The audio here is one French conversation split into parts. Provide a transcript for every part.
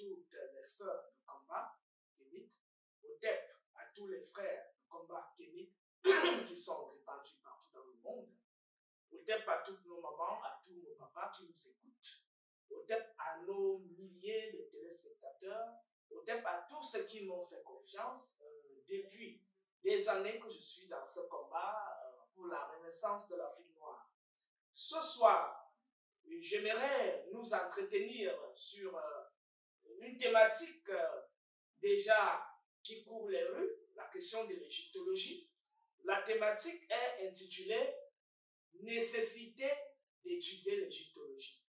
toutes les sœurs de combat kémites, OTEP à tous les frères de combat kémites qui sont répandus partout dans le monde, OTEP à toutes nos mamans, à tous nos papas qui nous écoutent, OTEP à nos milliers de téléspectateurs, OTEP à tous ceux qui m'ont fait confiance depuis des années que je suis dans ce combat pour la renaissance de l'Afrique noire. Ce soir, j'aimerais nous entretenir sur une thématique déjà qui court les rues, la question de l'égyptologie. La thématique est intitulée « Nécessité d'étudier l'égyptologie ».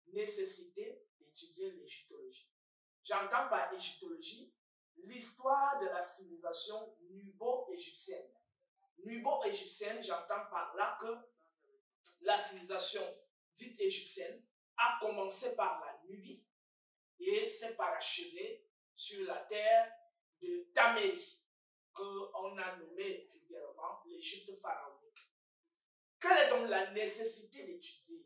Nécessité d'étudier l'égyptologie. J'entends par égyptologie l'histoire de la civilisation nubo-égyptienne. Nubo-égyptienne, j'entends par là que la civilisation dite égyptienne a commencé par la Nubie et s'est parachevée sur la terre de Tamérie, qu'on a nommé vulgairement l'Égypte pharaonique. Quelle est donc la nécessité d'étudier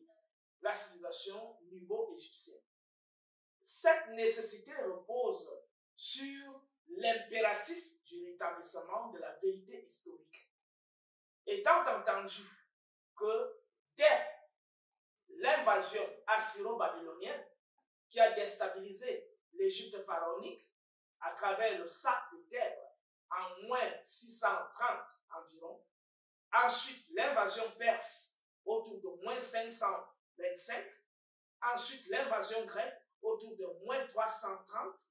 la civilisation nubo-égyptienne? Cette nécessité repose sur l'impératif du rétablissement de la vérité historique. Étant entendu que dès l'invasion assyro-babylonienne qui a déstabilisé l'Égypte pharaonique à travers le sac de Thèbes en moins 630 environ, ensuite l'invasion perse autour de moins 525, ensuite l'invasion grecque autour de moins 330,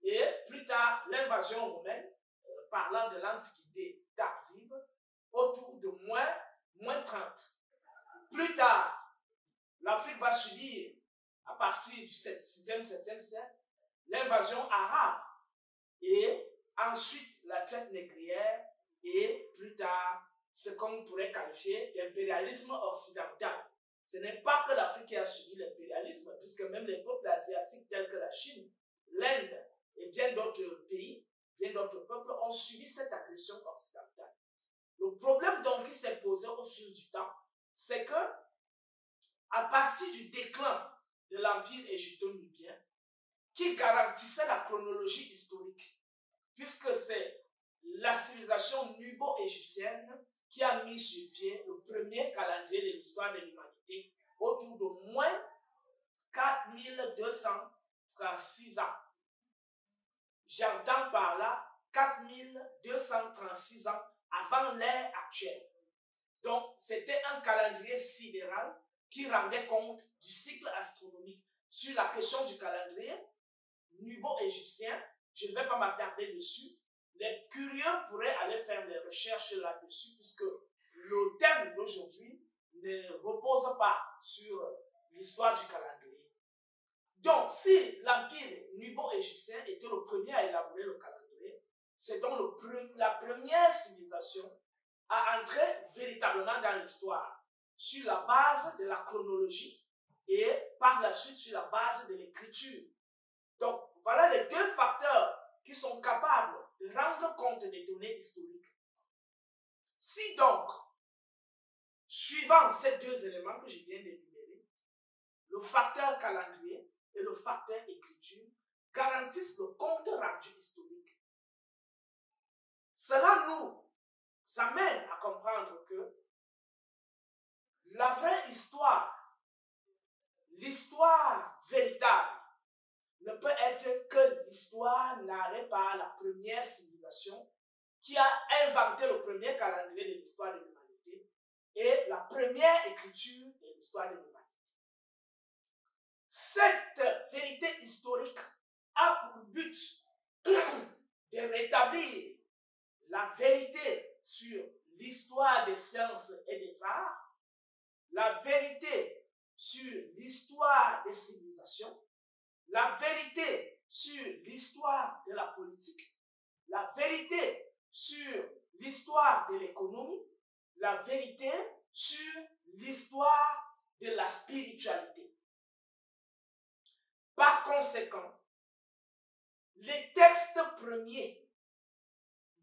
et plus tard l'invasion romaine, parlant de l'Antiquité tardive, autour de moins 30. Plus tard, l'Afrique va subir, à partir du 6e, 7e siècle, l'invasion arabe, et ensuite la traite négrière, et plus tard, ce qu'on pourrait qualifier d'impérialisme occidental. Ce n'est pas que l'Afrique qui a subi l'impérialisme, puisque même les peuples asiatiques tels que la Chine, l'Inde et bien d'autres pays, bien d'autres peuples ont subi cette agression occidentale. Le problème donc qui s'est posé au fil du temps, c'est que à partir du déclin de l'empire égypto-nubien, qui garantissait la chronologie historique, puisque c'est la civilisation nubo-égyptienne qui a mis sur pied le premier calendrier de l'histoire de l'humanité autour de moins 4236 ans. J'entends par là 4236 ans avant l'ère actuelle. Donc, c'était un calendrier sidéral qui rendait compte du cycle astronomique. Sur la question du calendrier nubo-égyptien, je ne vais pas m'attarder dessus. Les curieux pourraient aller faire des recherches là-dessus, puisque le thème d'aujourd'hui ne repose pas sur l'histoire du calendrier. Donc, si l'empire nubo-égyptien était le premier à élaborer le calendrier, c'est donc la première civilisation à entrer véritablement dans l'histoire sur la base de la chronologie et par la suite sur la base de l'écriture. Donc, voilà les deux facteurs qui sont capables de rendre compte des données historiques. Si donc, suivant ces deux éléments que je viens d'énumérer, le facteur calendrier et le facteur écriture garantissent le compte rendu historique, cela nous amène à comprendre que la vraie histoire, l'histoire véritable, ne peut être que l'histoire narrée par la première civilisation qui a inventé le premier calendrier de l'histoire de l'humanité et la première écriture de l'histoire de l'humanité. Cette vérité historique a pour but de rétablir la vérité sur l'histoire des sciences et des arts, la vérité sur l'histoire des civilisations, la vérité sur l'histoire de la politique, la vérité sur l'histoire de l'économie, la vérité sur l'histoire de la spiritualité. Par conséquent, les textes premiers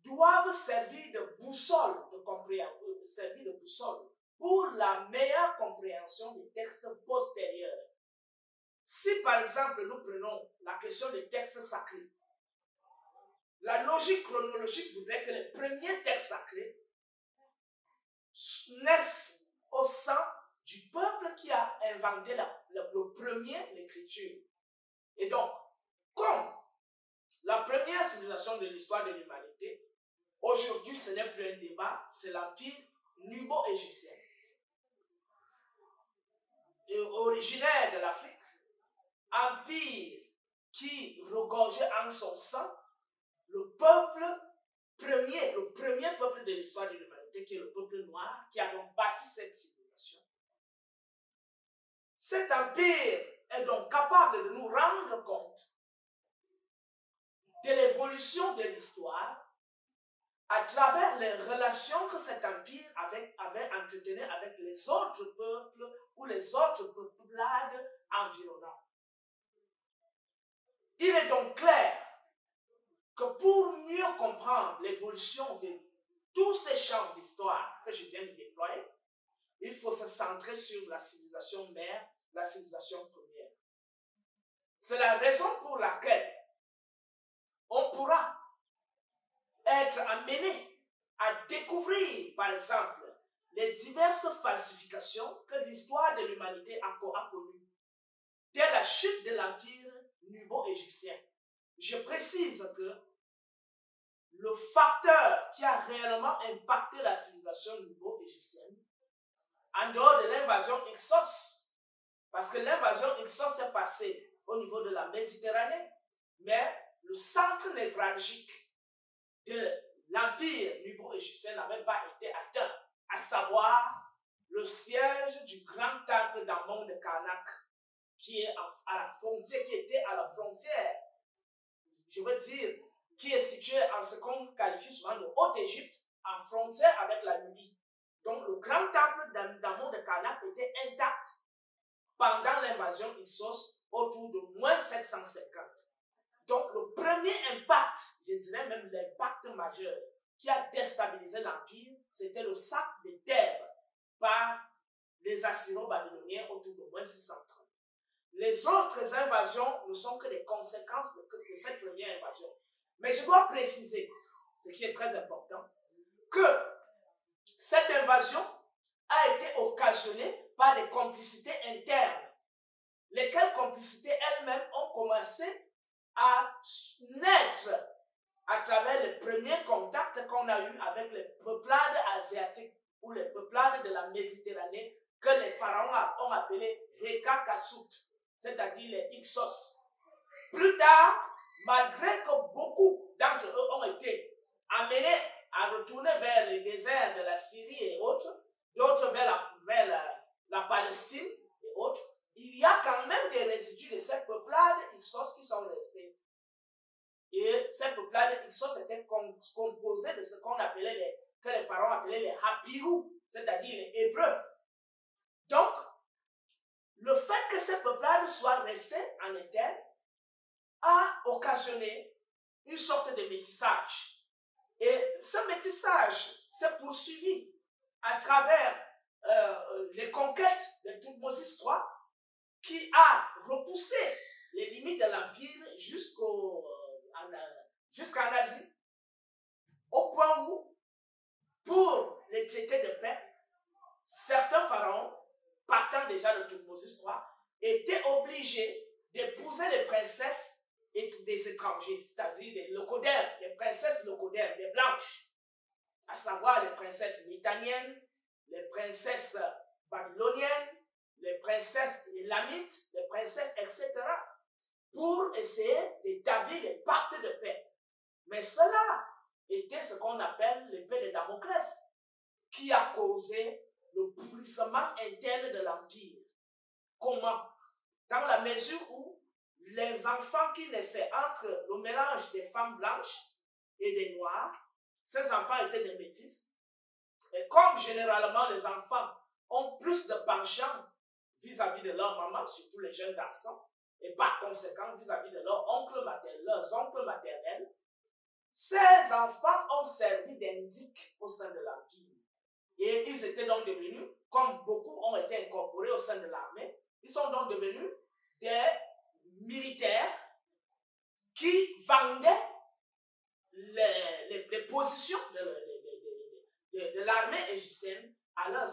doivent servir de boussole de compréhension, pour la meilleure compréhension des textes postérieurs. Si par exemple nous prenons la question des textes sacrés, la logique chronologique voudrait que les premiers textes sacrés naissent au sein du peuple qui a inventé le premier l'écriture. Et donc, comme la première civilisation de l'histoire de l'humanité, aujourd'hui ce n'est plus un débat, c'est l'empire nubo-égyptien, originaire de l'Afrique, empire qui regorgeait en son sein le premier peuple de l'histoire de l'humanité, qui est le peuple noir, qui a donc bâti cette civilisation. Cet empire est donc capable de nous rendre compte de l'évolution de l'histoire à travers les relations que cet empire avait entretenues avec les autres peuples ou les autres peuplades environnantes. Il est donc clair que pour mieux comprendre l'évolution de tous ces champs d'histoire que je viens de déployer, il faut se centrer sur la civilisation mère, la civilisation première. C'est la raison pour laquelle on pourra être amené à découvrir, par exemple, les diverses falsifications que l'histoire de l'humanité a connues dès la chute de l'empire nubo-égyptien. Je précise que le facteur qui a réellement impacté la civilisation nubo-égyptienne, en dehors de l'invasion Hyksos, parce que l'invasion Hyksos s'est passée au niveau de la Méditerranée, mais le centre névralgique de l'empire nubo-égyptien n'avait pas été atteint, à savoir le siège du grand temple d'Amon de Karnak, qui est à la frontière, qui était à la frontière, je veux dire, qui est situé en ce qu'on qualifie souvent de Haute-Égypte, en frontière avec la Nubie. Donc le grand temple d'Amon de Karnak était intact pendant l'invasion Hyksos autour de moins 750. Donc le premier impact, je dirais même l'impact majeur, qui a déstabilisé l'empire, c'était le sac de Thèbes par les Assyro-Babyloniens autour de moins 630. Les autres invasions ne sont que des conséquences de cette première invasion. Mais je dois préciser, ce qui est très important, que cette invasion a été occasionnée par des complicités internes, lesquelles complicités elles-mêmes ont commencé à naître à travers les premiers contacts qu'on a eus avec les peuplades asiatiques ou les peuplades de la Méditerranée que les pharaons ont appelés Reka Kassout, c'est-à-dire les Hyksos. Plus tard, malgré que beaucoup d'entre eux ont été amenés à retourner vers les déserts de la Syrie et autres, d'autres vers la Palestine et autres, il y a quand même des résidus de ces peuplades Hyksos qui sont restés. Et ces peuplades Hyksos étaient composées de ce qu'on appelait que les pharaons appelaient les Hapirou, c'est-à-dire les Hébreux. Donc, le fait que ces peuplades soient restées en interne a occasionné une sorte de métissage. Et ce métissage s'est poursuivi à travers les conquêtes de Thutmose III, qui a repoussé les limites de l'Empire jusqu'en Asie, au point où, pour les traités de paix, certains pharaons, partant déjà de Thutmose III, étaient obligés d'épouser les princesses des étrangers, c'est-à-dire des locodères, des princesses locodères, des blanches, à savoir les princesses mitanniennes, les princesses babyloniennes, les princesses élamites, les princesses, etc., pour essayer d'établir les pactes de paix. Mais cela était ce qu'on appelle l'épée de Damoclès, qui a causé le pourrissement interne de l'Empire. Comment? Dans la mesure où les enfants qui naissaient entre le mélange des femmes blanches et des noirs, ces enfants étaient des métis. Et comme généralement les enfants ont plus de penchant vis-à-vis de leur maman, surtout les jeunes garçons, et par conséquent vis-à-vis de leurs oncles maternels, ces enfants ont servi d'indiques au sein de l'Empire. Et ils étaient donc devenus, comme beaucoup ont été incorporés au sein de l'armée, ils sont donc devenus des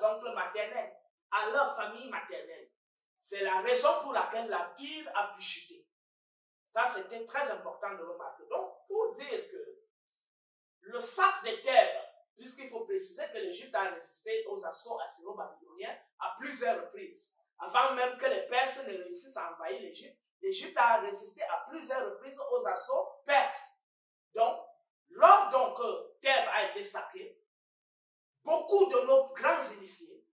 leurs oncles maternels, à leur famille maternelle. C'est la raison pour laquelle l'Empire a pu chuter. Ça, c'était très important de le marquer. Donc, pour dire que le sac de Thèbes, puisqu'il faut préciser que l'Égypte a résisté aux assauts assyro-babyloniens à plusieurs reprises. Avant même que les Perses ne réussissent à envahir l'Égypte, l'Égypte a résisté à plusieurs reprises aux assauts perses. Donc, lors que Thèbes a été sacré, beaucoup de nos grands initiés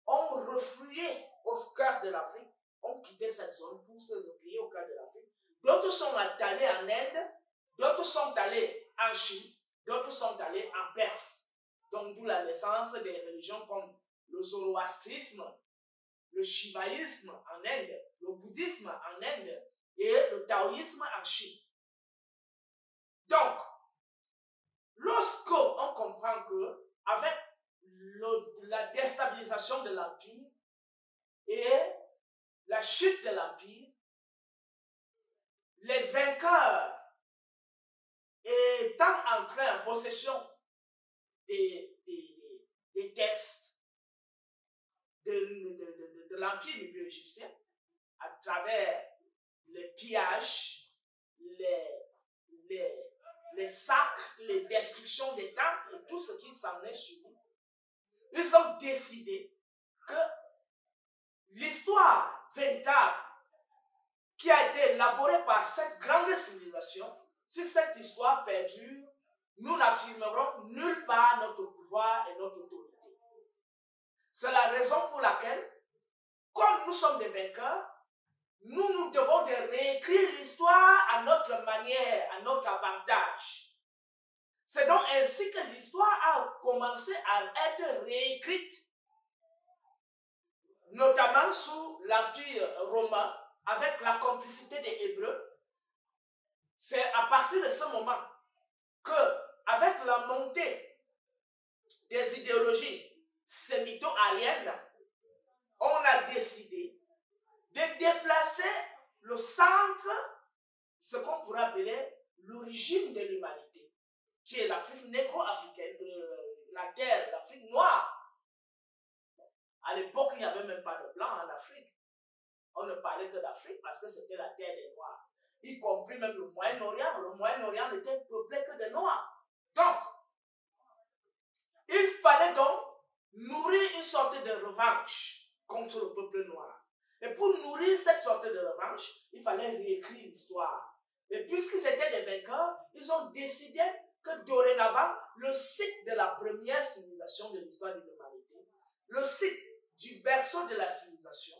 ont reflué au cœur de l'Afrique, ont quitté cette zone pour se replier au cœur de l'Afrique. D'autres sont allés en Inde, d'autres sont allés en Chine, d'autres sont allés en Perse. Donc, d'où la naissance des religions comme le zoroastrisme, le shivaïsme en Inde, le bouddhisme en Inde et le taoïsme en Chine. Donc, lorsqu'on comprend que, avec la déstabilisation de l'Empire et la chute de l'Empire, les vainqueurs étant entrés en possession des textes de l'Empire nubio-égyptien à travers les pillages, les sacs, les destructions des temples et tout ce qui s'en est suivi, ils ont décidé que l'histoire véritable qui a été élaborée par cette grande civilisation, si cette histoire perdure, nous n'affirmerons nulle part notre pouvoir et notre autorité. C'est la raison pour laquelle, comme nous sommes des vainqueurs, nous devons de réécrire l'histoire à notre manière, à notre avantage. C'est donc ainsi que l'histoire a commencé à être réécrite, notamment sous l'Empire romain, avec la complicité des Hébreux. C'est à partir de ce moment que, avec la montée des idéologies sémito-ariennes, on a décidé de déplacer le centre, ce qu'on pourrait appeler l'origine de l'humanité, qui est l'Afrique négro-africaine, la terre, l'Afrique noire. À l'époque, il n'y avait même pas de blanc en Afrique. On ne parlait que d'Afrique parce que c'était la terre des Noirs, y compris même le Moyen-Orient. Le Moyen-Orient n'était peuplé que de Noirs. Donc, il fallait donc nourrir une sorte de revanche contre le peuple noir. Et pour nourrir cette sorte de revanche, il fallait réécrire l'histoire. Et puisqu'ils étaient des vainqueurs, ils ont décidé que dorénavant, le site de la première civilisation de l'histoire de l'humanité, le site du berceau de la civilisation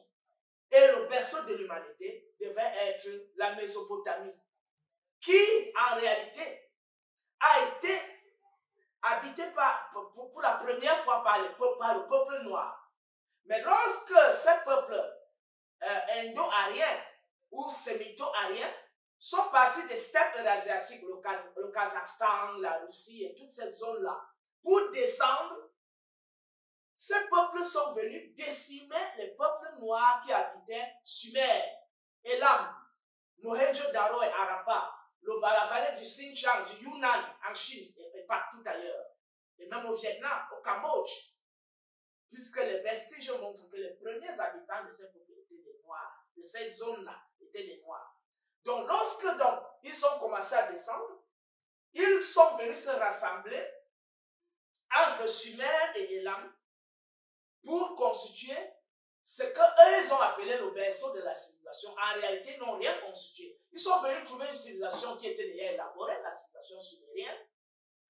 et le berceau de l'humanité devait être la Mésopotamie, qui en réalité a été habité pour la première fois par le peuple noir. Mais lorsque ces peuples indo-ariens ou sémito-ariens sont partis des steppes eurasiatiques, le Kazakhstan, la Russie et toute cette zone-là, pour descendre, ces peuples sont venus décimer les peuples noirs qui habitaient Sumer, Elam, Mohenjo-Daro et Harappa, la vallée du Xinjiang, du Yunnan en Chine et partout ailleurs, et même au Vietnam, au Cambodge, puisque les vestiges montrent que les premiers habitants de ces peuples étaient des Noirs, de cette zone-là étaient des Noirs. Donc, lorsque ils ont commencé à descendre, ils sont venus se rassembler entre Sumer et Elam pour constituer ce qu'eux ils ont appelé le berceau de la civilisation. En réalité, ils n'ont rien constitué. Ils sont venus trouver une civilisation qui était déjà élaborée, la civilisation sumérienne.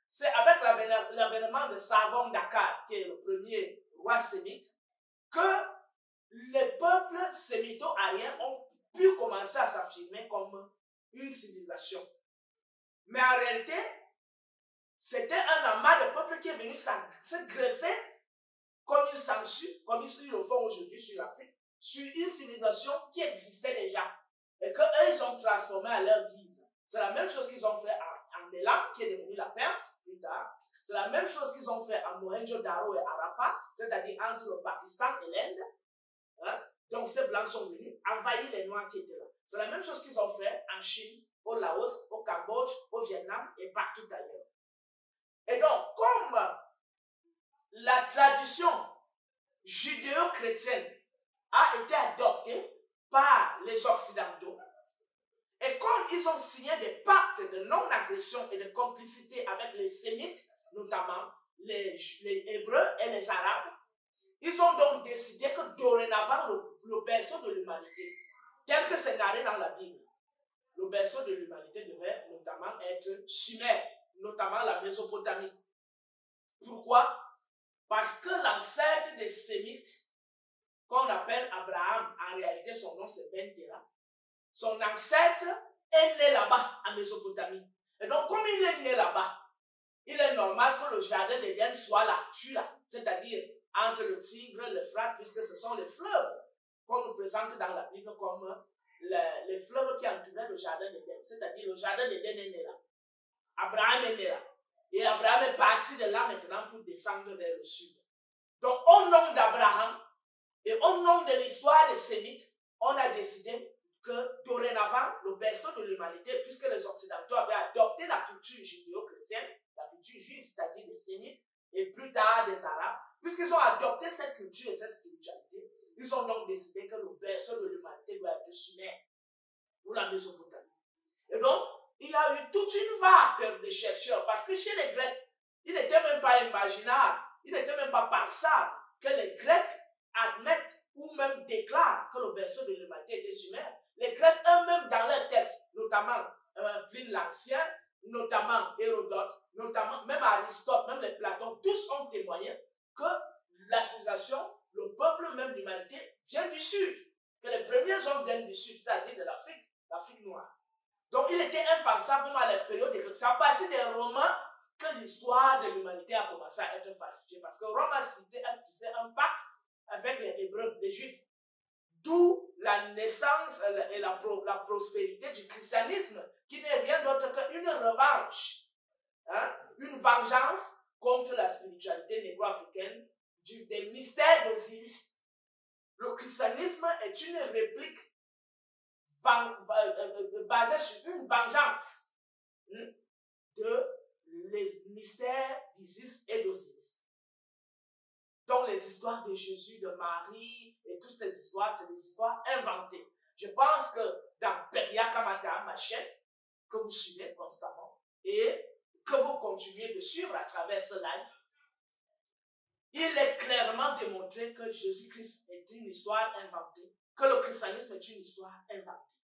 C'est avec l'avènement de Sargon d'Akkad, qui est le premier roi sémite, que les peuples sémito-ariens ont pu commencer à s'affirmer comme une civilisation. Mais en réalité, c'était un amas de peuples qui est venu se greffer comme une sangsue, comme ils le font aujourd'hui sur l'Afrique, sur une civilisation qui existait déjà et qu'eux, ils ont transformé à leur guise. C'est la même chose qu'ils ont fait en Elam, qui est devenu la Perse plus tard. C'est la même chose qu'ils ont fait en Mohenjo-Daro et Harappa, c'est-à-dire entre le Pakistan et l'Inde. Hein? Donc ces blancs sont venus envahir les noirs qui étaient là. C'est la même chose qu'ils ont fait en Chine, au Laos, au Cambodge, au Vietnam et partout ailleurs. Et donc, comme la tradition judéo-chrétienne a été adoptée par les Occidentaux. Et comme ils ont signé des pactes de non-agression et de complicité avec les Sémites, notamment les Hébreux et les Arabes, ils ont donc décidé que dorénavant, le berceau de l'humanité, tel que c'est narré dans la Bible, le berceau de l'humanité devait notamment être Sumer, notamment la Mésopotamie. Pourquoi? Parce que l'ancêtre des Sémites, qu'on appelle Abraham, en réalité son nom c'est Ben Terah, son ancêtre est né là-bas, en Mésopotamie. Et donc, comme il est né là-bas, il est normal que le jardin d'Éden soit là, c'est-à-dire entre le Tigre, l'Euphrate, puisque ce sont les fleuves qu'on nous présente dans la Bible comme les fleuves qui entouraient le jardin d'Éden, c'est-à-dire le jardin d'Éden est né là. Abraham est né là. Et Abraham est parti de là maintenant pour descendre vers le sud. Donc, au nom d'Abraham et au nom de l'histoire des Sémites, on a décidé que dorénavant, le berceau de l'humanité, puisque les Occidentaux avaient adopté la culture judéo-chrétienne, la culture juive, c'est-à-dire des Sémites, et plus tard des Arabes, puisqu'ils ont adopté cette culture et cette spiritualité, ils ont donc décidé que le berceau de l'humanité doit être Sumer, ou la Mésopotamie. Et donc, il y a eu toute une vague de chercheurs, parce que chez les Grecs, il n'était même pas imaginable, il n'était même pas pensable que les Grecs admettent ou même déclarent que le berceau de l'humanité était Sumer. Les Grecs eux-mêmes, dans leurs textes, notamment Pline l'Ancien, notamment Hérodote, notamment même Aristote, même les Platon, tous ont témoigné que la civilisation, le peuple même de l'humanité, vient du Sud. Que les premiers hommes viennent du Sud, c'est-à-dire de l'Afrique noire. Donc il était impensable à la période de... C'est à partir des Romains que l'histoire de l'humanité a commencé à être falsifiée. Parce que Rome a tissé un pacte avec les Hébreux, les Juifs. D'où la naissance et la prospérité du christianisme, qui n'est rien d'autre qu'une revanche, une vengeance contre la spiritualité négro-africaine des mystères d'Osiris. Le christianisme est une réplique basée sur une vengeance de les mystères d'Isis et d'Osiris. Donc les histoires de Jésus, de Marie et toutes ces histoires, c'est des histoires inventées. Je pense que dans Peria Kamata, ma chaîne, que vous suivez constamment et que vous continuez de suivre à travers ce live, il est clairement démontré que Jésus-Christ est une histoire inventée, que le christianisme est une histoire inventée.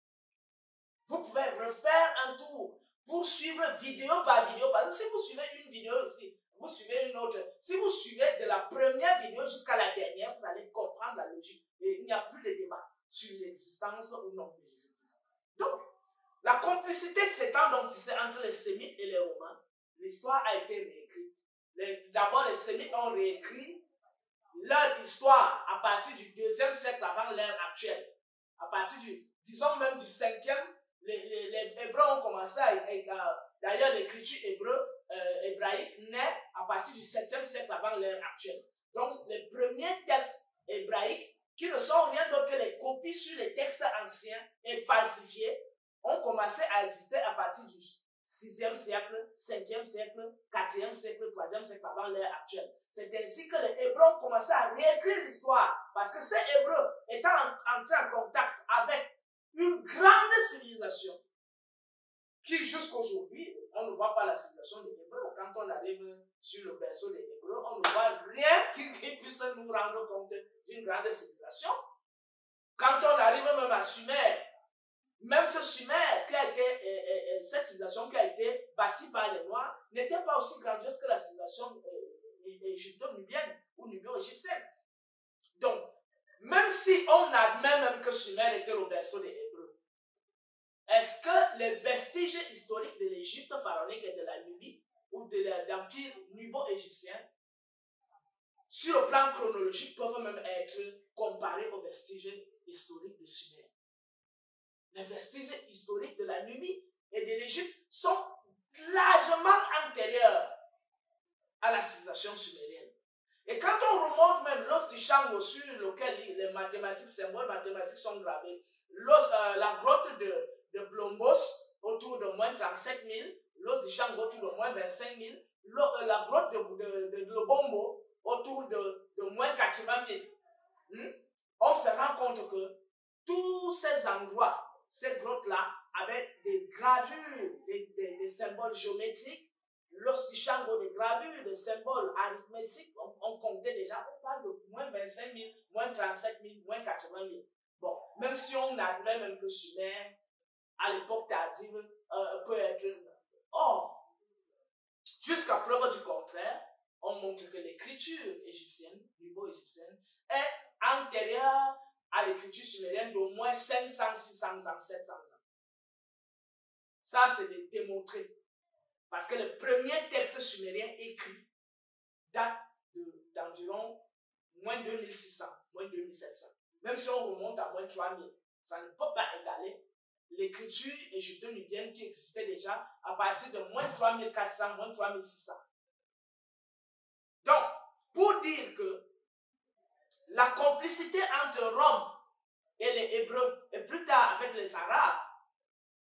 Vous pouvez refaire un tour pour suivre vidéo par vidéo, parce que si vous suivez une vidéo ici, vous suivez une autre. Si vous suivez de la première vidéo jusqu'à la dernière, vous allez comprendre la logique. Et il n'y a plus de débat sur l'existence ou non de Jésus-Christ. Donc, la complicité de ces temps dont c'est entre les Sémites et les Romains, l'histoire a été réécrite. D'abord, les Sémites ont réécrit leur histoire à partir du 2e siècle avant l'ère actuelle. À partir disons même du 5e, les Hébreux ont commencé d'ailleurs l'écriture hébraïque naît à partir du 7e siècle avant l'ère actuelle. Donc les premiers textes hébraïques, qui ne sont rien d'autre que les copies sur les textes anciens et falsifiés, ont commencé à exister à partir du 6e siècle, 5e siècle, 4e siècle, 3e siècle avant l'ère actuelle. C'est ainsi que les Hébreux ont commencé à réécrire l'histoire, parce que ces Hébreux étant entrés en contact avec une grande civilisation qui jusqu'aujourd'hui, on ne voit pas la civilisation des Hébreux. Quand on arrive sur le berceau des Hébreux, on ne voit rien qui puisse nous rendre compte d'une grande civilisation. Quand on arrive même à Sumer, même ce Sumer, cette civilisation qui a été bâtie par les Noirs, n'était pas aussi grandiose que la civilisation égypto-nubienne ou nubio-égyptienne. Donc, même si on admet même que Sumer était le berceau des Hébreux, est-ce que les vestiges historiques de l'Égypte pharaonique et de la Nubie ou de l'empire nubo-égyptien, sur le plan chronologique, peuvent même être comparés aux vestiges historiques de Sumer? Les vestiges historiques de la Nubie et de l'Égypte sont largement antérieurs à la civilisation sumérienne. Et quand on remonte même l'os du Shango sur lequel les mathématiques, symboles mathématiques sont gravés, la grotte de Blombos autour de moins 37 000, l'os du Shango autour de moins 25 000, la grotte de Lobombo autour de moins moins 80 000. On se rend compte que tous ces endroits, ces grottes-là, avaient des gravures, des symboles géométriques, l'ostichango, des gravures, des symboles arithmétiques. On comptait déjà, on parle de moins 25 000, moins 37 000, moins 80 000. Bon, même si on admet même que Sumer, à l'époque tardive, peut être... Or, jusqu'à preuve du contraire, on montre que l'écriture égyptienne, nubo-égyptienne, est antérieure à l'écriture sumérienne d'au moins 500, 600 ans, 700 ans. Ça, c'est démontré. Parce que le premier texte sumérien écrit date d'environ moins 2600, moins 2700. Même si on remonte à moins 3000, ça ne peut pas égaler l'écriture égypto-nubienne qui existait déjà à partir de moins 3400, moins 3600. Donc, pour dire que la complicité entre Rome et les Hébreux, et plus tard avec les Arabes,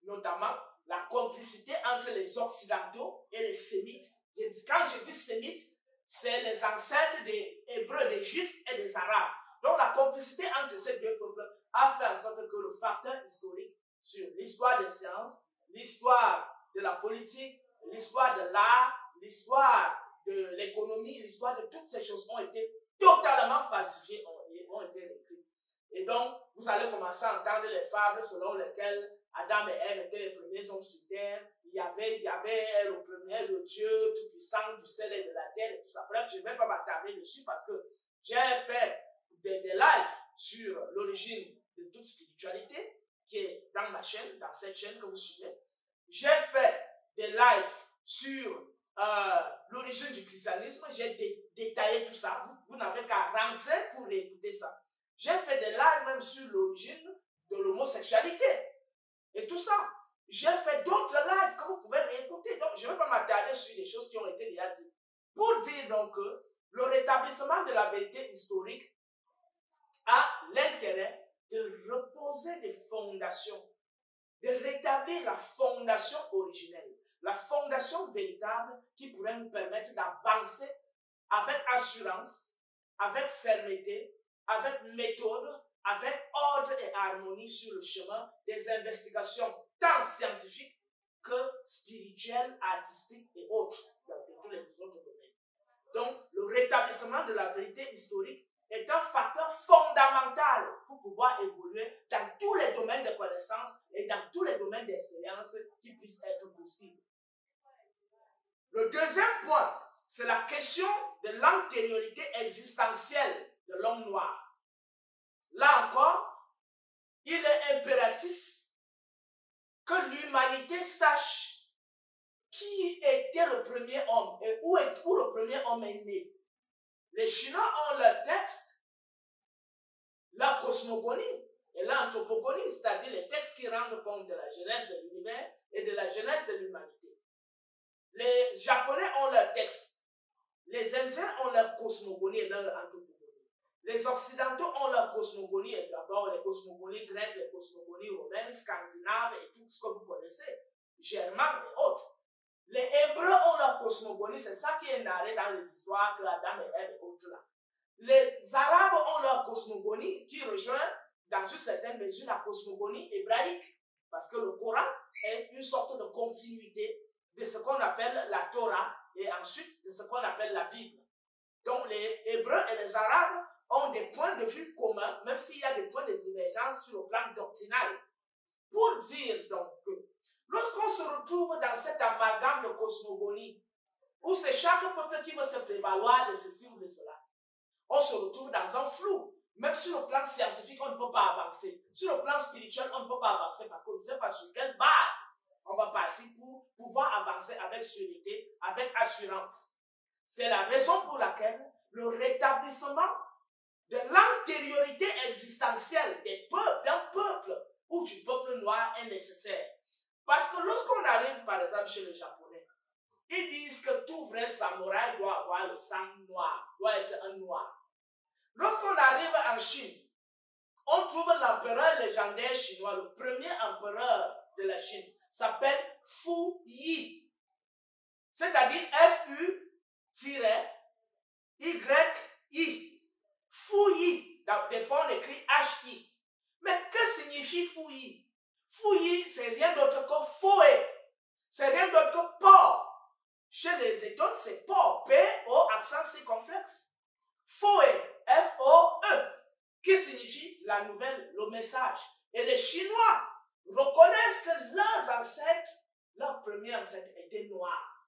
notamment la complicité entre les Occidentaux et les Sémites. Quand je dis Sémites, c'est les ancêtres des Hébreux, des Juifs et des Arabes. Donc la complicité entre ces deux peuples a fait en sorte que le facteur historique sur l'histoire des sciences, l'histoire de la politique, l'histoire de l'art, l'histoire de l'économie, l'histoire de toutes ces choses ont été totalement falsifiées, ont été écrites. Et donc, vous allez commencer à entendre les fables selon lesquelles Adam et Ève étaient les premiers hommes sur terre. Il y avait le premier, le Dieu tout-puissant du ciel et de la terre et tout ça. Bref, je ne vais pas m'attarder dessus parce que j'ai fait des lives sur l'origine de toute spiritualité qui est dans ma chaîne, dans cette chaîne que vous suivez. J'ai fait des lives sur l'origine du christianisme. J'ai détaillé tout ça. Vous n'avez qu'à rentrer pour écouter ça. J'ai fait des lives même sur l'origine de l'homosexualité. Et tout ça. J'ai fait d'autres lives que vous pouvez réécouter. Donc, je ne vais pas m'attarder sur des choses qui ont été déjà dites. Pour dire donc que le rétablissement de la vérité historique a l'intérêt de reposer des fondations, de rétablir la fondation originelle, la fondation véritable qui pourrait nous permettre d'avancer avec assurance, avec fermeté, avec méthode, avec ordre et harmonie sur le chemin des investigations tant scientifiques que spirituelles, artistiques et autres, dans tous les autres domaines. Donc, le rétablissement de la vérité historique est un facteur fondamental pour pouvoir évoluer dans tous les domaines de connaissances et dans tous les domaines d'expérience qui puissent être possibles. Le deuxième point, c'est la question de l'antériorité existentielle de l'homme noir. Là encore, il est impératif que l'humanité sache qui était le premier homme et où le premier homme est né. Les Chinois ont leur texte, la cosmogonie et l'anthropogonie, c'est-à-dire les textes qui rendent compte de la genèse de l'univers et de la genèse de l'humanité. Les Japonais ont leur texte, les Indiens ont leur cosmogonie et leur anthropogonie. Les Occidentaux ont leur cosmogonie, et d'abord les cosmogonies grecques, les cosmogonies romaines, scandinaves et tout ce que vous connaissez, germanes et autres. Les Hébreux ont leur cosmogonie, c'est ça qui est narré dans les histoires que Adam et Ève et autres là. Les Arabes ont leur cosmogonie qui rejoint dans une certaine mesure la cosmogonie hébraïque, parce que le Coran est une sorte de continuité de ce qu'on appelle la Torah et ensuite de ce qu'on appelle la Bible. Donc les Hébreux et les Arabes ont des points de vue communs, même s'il y a des points de divergence sur le plan doctrinal. Pour dire donc que lorsqu'on se retrouve dans cet amalgame de cosmogonie, où c'est chaque peuple qui veut se prévaloir de ceci ou de cela, on se retrouve dans un flou. Même sur le plan scientifique, on ne peut pas avancer. Sur le plan spirituel, on ne peut pas avancer parce qu'on ne sait pas sur quelle base on va partir pour pouvoir avancer avec sûreté, avec assurance. C'est la raison pour laquelle le rétablissement de l'antériorité existentielle d'un peuple ou du peuple noir est nécessaire. Parce que lorsqu'on arrive, par exemple, chez les Japonais, ils disent que tout vrai samouraï doit avoir le sang noir, doit être un noir. Lorsqu'on arrive en Chine, on trouve l'empereur légendaire chinois, le premier empereur de la Chine, s'appelle Fu Yi. C'est-à-dire Fu-Y-I. Fouillis, des fois on écrit H-I. Mais que signifie fouillis? Fouillis, c'est rien d'autre que fouet. C'est rien d'autre que port. Chez les étoiles, c'est port. P-O, accent circonflexe. Fouet, F-O-E, qui signifie la nouvelle, le message. Et les Chinois reconnaissent que leurs ancêtres, leurs premiers ancêtres étaient noirs.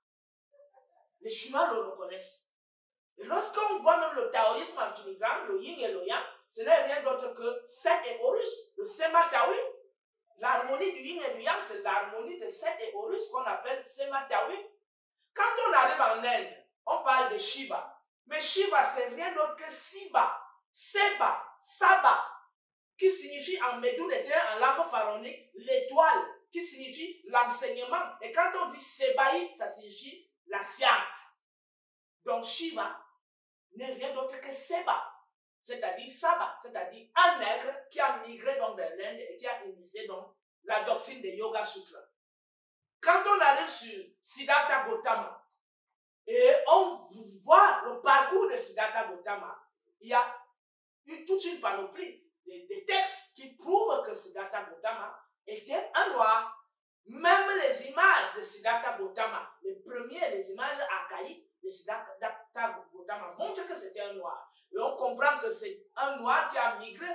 Les Chinois le reconnaissent. Et lorsqu'on voit même le taoïsme en filigrane, le yin et le yang, ce n'est rien d'autre que Seth et Horus, le Sema Taoui. L'harmonie du yin et du yang, c'est l'harmonie de Seth et Horus qu'on appelle Sema Taoui. Quand on arrive en Inde, on parle de Shiva. Mais Shiva, c'est rien d'autre que Siba, Seba, Saba, qui signifie en médounétain, en langue pharaonique, l'étoile, qui signifie l'enseignement. Et quand on dit Sebaï, ça signifie la science. Donc Shiva n'est rien d'autre que Seba, c'est-à-dire Saba, c'est-à-dire un nègre qui a migré donc vers l'Inde et qui a initié donc la doctrine des Yoga Sutras. Quand on arrive sur Siddhartha Gautama et on voit le parcours de Siddhartha Gautama, il y a eu toute une panoplie des textes qui prouvent que Siddhartha Gautama était un noir. Même les images de Siddhartha Gautama, les images archaïques de Siddhartha Gautama montrent que c'était un noir. Et on comprend que c'est un noir qui a migré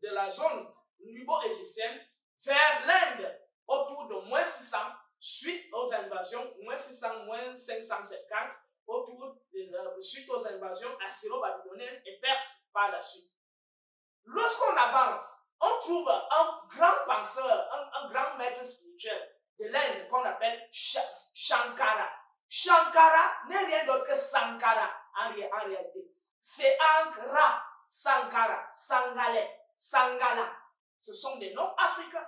de la zone nubo-égyptienne vers l'Inde autour de moins 600, suite aux invasions, moins 600, moins 550, suite aux invasions assyro-babyloniennes et perses par la suite. Lorsqu'on avance, on trouve un grand penseur, un grand maître spirituel de l'Inde qu'on appelle Shankara. Shankara n'est rien d'autre que Sankara en réalité. C'est Ankara, Sankara, Sangale, Sangala. Ce sont des noms africains.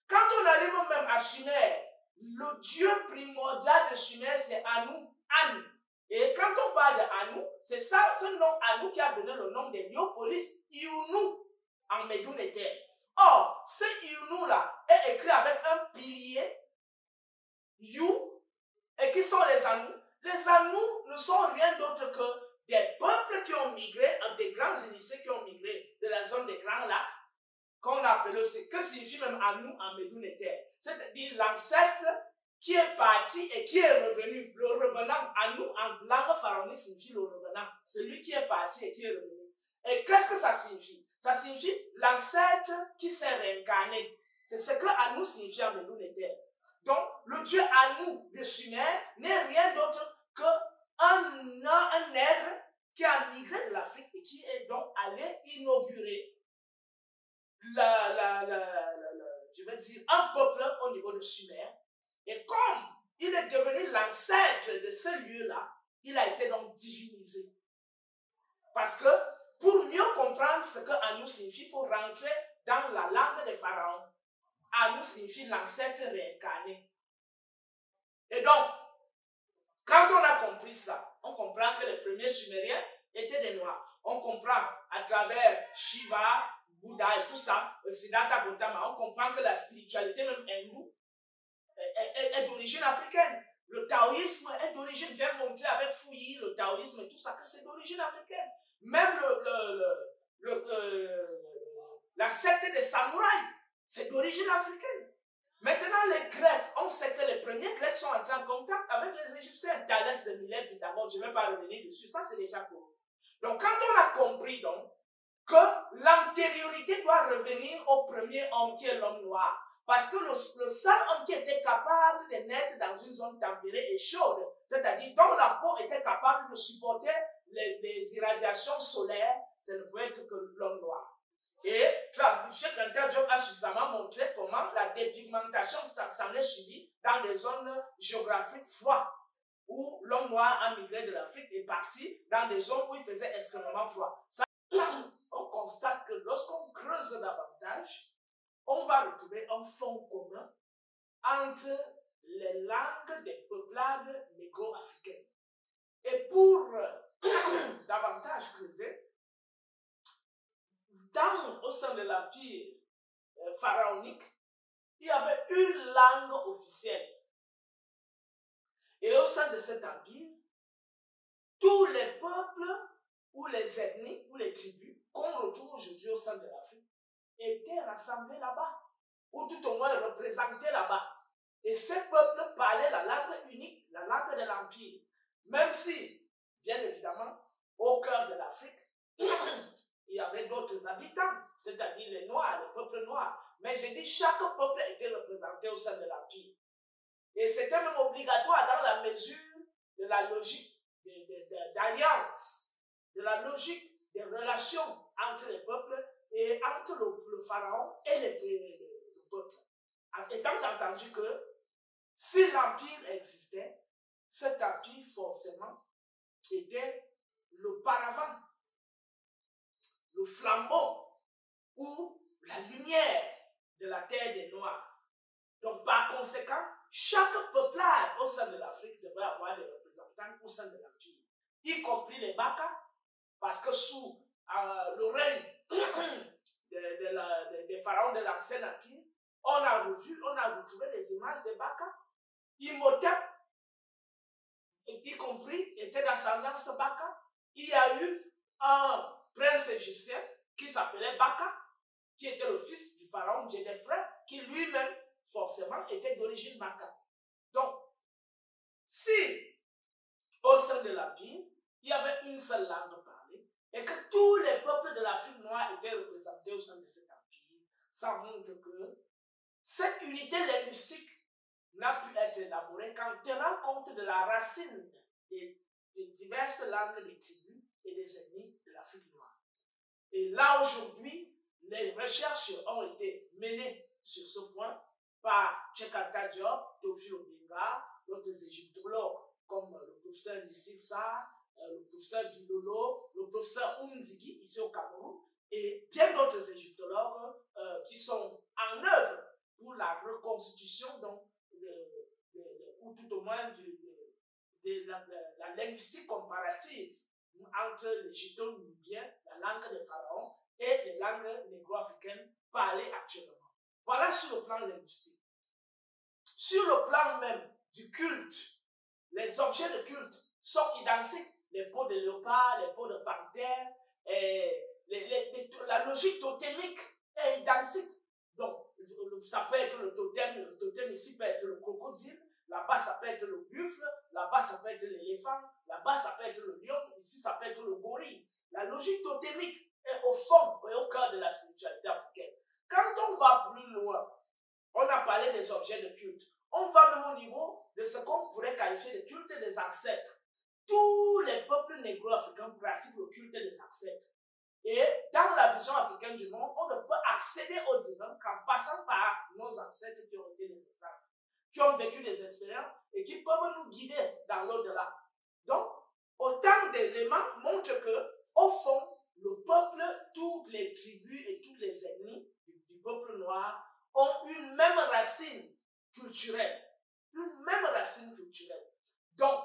Quand on arrive même à Sumer, le dieu primordial de Sumer, c'est Anu, Anu. Et quand on parle de Anu, c'est ça, ce nom Anu qui a donné le nom des Néopolis, Iunu, en médounétain. Or, ce Iunu-là est écrit avec un pilier, You, et qui sont les Anu? Les Anu ne sont rien d'autre que des peuples qui ont migré, des grands initiés qui ont migré de la zone des Grands Lacs, qu'on appelle aussi, que signifie même Anu en médounétain? C'est-à-dire l'ancêtre qui est parti et qui est revenu. Le revenant, Anu en langue pharaonique signifie le revenant, celui qui est parti et qui est revenu. Et qu'est-ce que ça signifie? Ça signifie l'ancêtre qui s'est réincarné. C'est ce que Anu signifie en médounétain. Donc, le dieu Anu de Sumer n'est rien d'autre qu'un nègre qui a migré de l'Afrique et qui est donc allé inaugurer je vais dire, un peuple au niveau de Sumer. Et comme il est devenu l'ancêtre de ce lieu-là, il a été donc divinisé. Parce que pour mieux comprendre ce que Anu signifie, il faut rentrer dans la langue des pharaons. Anu signifie l'ancêtre réincarné. Et donc, quand on a compris ça, on comprend que les premiers Sumériens étaient des Noirs. On comprend à travers Shiva, Bouddha et tout ça, Siddhartha Gautama, on comprend que la spiritualité même hindoue est d'origine africaine. Le taoïsme est d'origine, vient montrer avec Fouillis, le taoïsme et tout ça, que c'est d'origine africaine. Même la secte des samouraïs, c'est d'origine africaine. Maintenant, les Grecs, on sait que les premiers Grecs sont entrés en contact avec les Égyptiens. Thalès de Milet, Pythagore, je ne vais pas revenir dessus, ça c'est déjà connu. Donc, quand on a compris donc que l'antériorité doit revenir au premier homme qui est l'homme noir, parce que le seul homme qui était capable de naître dans une zone tempérée et chaude, c'est-à-dire dont la peau était capable de supporter les irradiations solaires, ça ne pouvait être que l'homme noir. Et Cheikh Anta Diop a suffisamment montré comment la dépigmentation s'en est subie dans des zones géographiques froides, où l'homme noir a migré de l'Afrique et parti dans des zones où il faisait extrêmement froid. Ça, on constate que lorsqu'on creuse davantage, on va retrouver un fond commun entre les langues des peuplades négro-africaines. Et pour davantage creuser, au sein de l'empire pharaonique, il y avait une langue officielle. Et au sein de cet empire, tous les peuples où les ethnies, où les tribus, qu'on retrouve aujourd'hui au sein de l'Afrique, étaient rassemblés là-bas, ou tout au moins représentés là-bas. Et ces peuples parlaient la langue unique, la langue de l'Empire. Même si, bien évidemment, au cœur de l'Afrique, il y avait d'autres habitants, c'est-à-dire les Noirs, les peuples noirs. Mais j'ai dit, chaque peuple était représenté au sein de l'Empire. Et c'était même obligatoire dans la mesure de la logique d'alliance, de la logique des relations entre les peuples et entre le pharaon et le peuple. Étant entendu que si l'empire existait, cet empire forcément était le paravent, le flambeau ou la lumière de la terre des Noirs. Donc par conséquent, chaque peuplade au sein de l'Afrique devrait avoir des représentants au sein de l'empire, y compris les Baka, parce que sous le règne des pharaons de l'ancien empire, on a retrouvé des images des Baka. Imhotep, y compris, était d'ascendance Baka. Il y a eu un prince égyptien qui s'appelait Baka, qui était le fils du pharaon Djedefre, qui lui-même, forcément, était d'origine Baka. Donc, si, au sein de l'Empire, il y avait une seule langue parlée, et que tous les peuples de l'Afrique noire étaient représentés au sein de cet empire, ça montre que cette unité linguistique n'a pu être élaborée qu'en tenant compte de la racine des diverses langues des tribus et des ethnies de l'Afrique noire. Et là, aujourd'hui, les recherches ont été menées sur ce point par Tchekanta Diop, Théophile Obenga, d'autres égyptologues comme le professeur Nissir Sarr, le professeur Bilolo, le professeur Oumzigi ici au Cameroun, et bien d'autres égyptologues qui sont en œuvre pour la reconstitution donc, ou tout au moins de la linguistique comparative entre l'égypto-nubien, la langue des pharaons, et les langues négro-africaines parlées actuellement. Voilà sur le plan linguistique. Sur le plan même du culte, les objets de culte sont identiques. Les peaux de léopard, les peaux de panthère, et la logique totémique est identique. Donc, ça peut être le totem ici peut être le crocodile, là-bas ça peut être le buffle, là-bas ça peut être l'éléphant, là-bas ça peut être le lion, ici ça peut être le gorille. La logique totémique est au fond et au cœur de la spiritualité africaine. Quand on va plus loin, on a parlé des objets de culte. On va même au niveau de ce qu'on pourrait qualifier de culte des ancêtres. Tous les peuples négro-africains pratiquent le culte des ancêtres. Et dans la vision africaine du monde, on ne peut accéder au divin qu'en passant par nos ancêtres qui ont été des exemples, qui ont vécu des expériences et qui peuvent nous guider dans l'au-delà. Donc, autant d'éléments montrent que, au fond, le peuple, toutes les tribus et toutes les ethnies du peuple noir ont une même racine culturelle. Une même racine culturelle. Donc,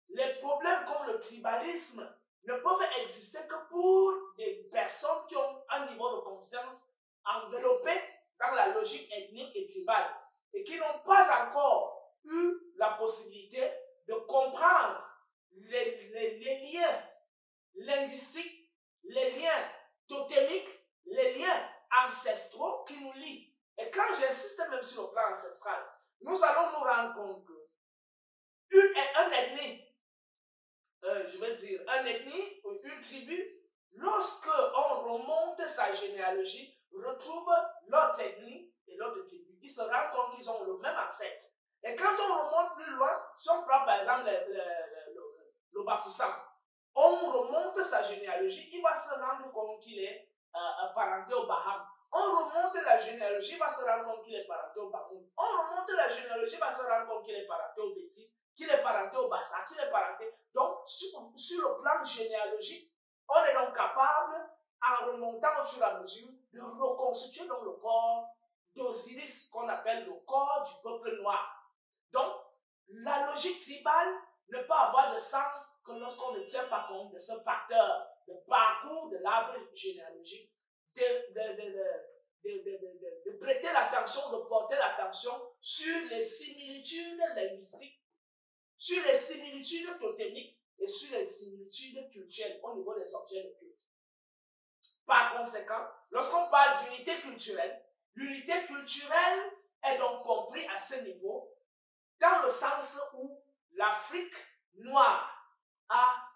les problèmes comme le tribalisme ne peuvent exister que pour des personnes qui ont un niveau de conscience enveloppé dans la logique ethnique et tribale et qui n'ont pas encore eu la possibilité de comprendre les liens linguistiques, les liens totémiques, les liens ancestraux qui nous lient. Et quand j'insiste même sur le plan ancestral, nous allons nous rendre compte que un ethnie, je veux dire, un ethnie ou une tribu, lorsque on remonte sa généalogie, retrouve l'autre ethnie et l'autre tribu, ils se rendent compte qu'ils ont le même ancêtre. Et quand on remonte plus loin, si on prend par exemple le Bafoussam, on remonte sa généalogie, il va se rendre compte qu'il est parenté au Baham. On remonte la généalogie, il va se rendre compte qu'il est parenté au Bamoun. On remonte la généalogie, il va se rendre compte qu'il est parenté au Béti, qu'il est parenté au Bassa, qu'il est parenté. Donc, sur le plan généalogique, on est donc capable, en remontant au fur et à mesure, de reconstituer donc le corps d'Osiris, qu'on appelle le corps du peuple noir. Donc, la logique tribale ne peut avoir de sens que lorsqu'on ne tient pas compte de ce facteur de parcours de l'arbre généalogique, de prêter l'attention, de porter l'attention sur les similitudes linguistiques, sur les similitudes totémiques et sur les similitudes culturelles au niveau des objets de culte. Par conséquent, lorsqu'on parle d'unité culturelle, l'unité culturelle est donc comprise à ce niveau dans le sens où l'Afrique noire a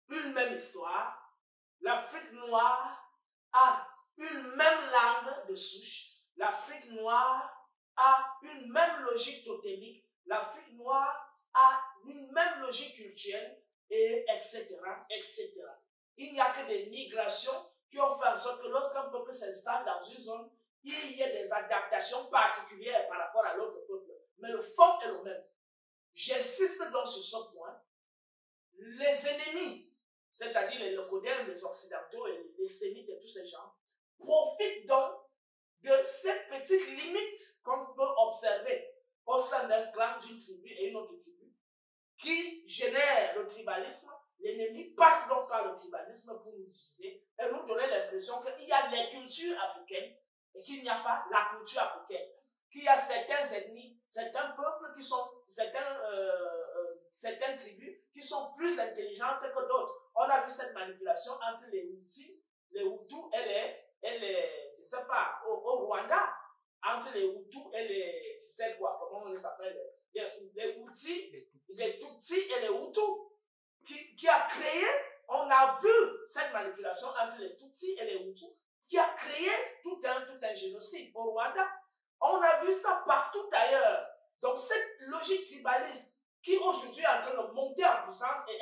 une même histoire, l'Afrique noire a une même langue de souche, l'Afrique noire a une même logique totémique, l'Afrique noire a une même logique culturelle, et etc., etc. Il n'y a que des migrations qui ont fait en sorte que lorsqu'un peuple s'installe dans une zone, il y a des adaptations particulières par rapport à l'autre peuple. Mais le fond est le même. J'insiste donc sur ce point. Les ennemis, c'est-à-dire les locodèmes, les occidentaux et les sémites et tous ces gens, profitent donc de ces petites limites qu'on peut observer au sein d'un clan, d'une tribu et une autre tribu, qui génèrent le tribalisme. L'ennemi passe donc par le tribalisme pour nous diviser et nous donner l'impression qu'il y a les cultures africaines et qu'il n'y a pas la culture africaine. Qu'il y a certaines ethnies, certains peuples qui sont, certaines tribus qui sont plus intelligentes que d'autres. On a vu cette manipulation entre les Hutus et les je sais pas, au Rwanda, entre les Hutus et les, je sais quoi, comment on les appelle, les Hutus, les Tutsis et les Hutus, qui a créé, on a vu cette manipulation entre les Tutsis et les Hutus, qui a créé tout un génocide au Rwanda. On a vu ça partout ailleurs. Donc cette logique tribaliste qui aujourd'hui est en train de monter en puissance et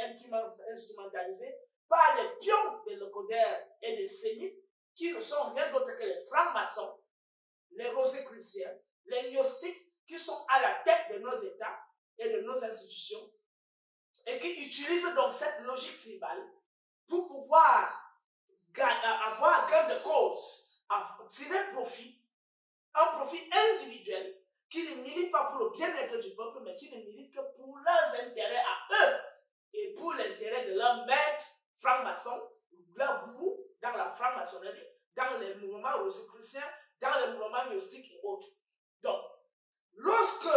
instrumentalisée par les pions des locodères et des sémites, qui ne sont rien d'autre que les francs-maçons, les rosicruciens, les gnostiques, qui sont à la tête de nos États et de nos institutions, et qui utilisent donc cette logique tribale pour pouvoir avoir gain de cause, tirer profit, un profit individuel qui ne milite pas pour le bien-être du peuple, mais qui ne milite que pour leurs intérêts à eux et pour l'intérêt de leur maître franc-maçon, leur gourou dans la franc-maçonnerie, dans les mouvements rosicruciens, dans les mouvements gnostiques et autres. Donc, lorsque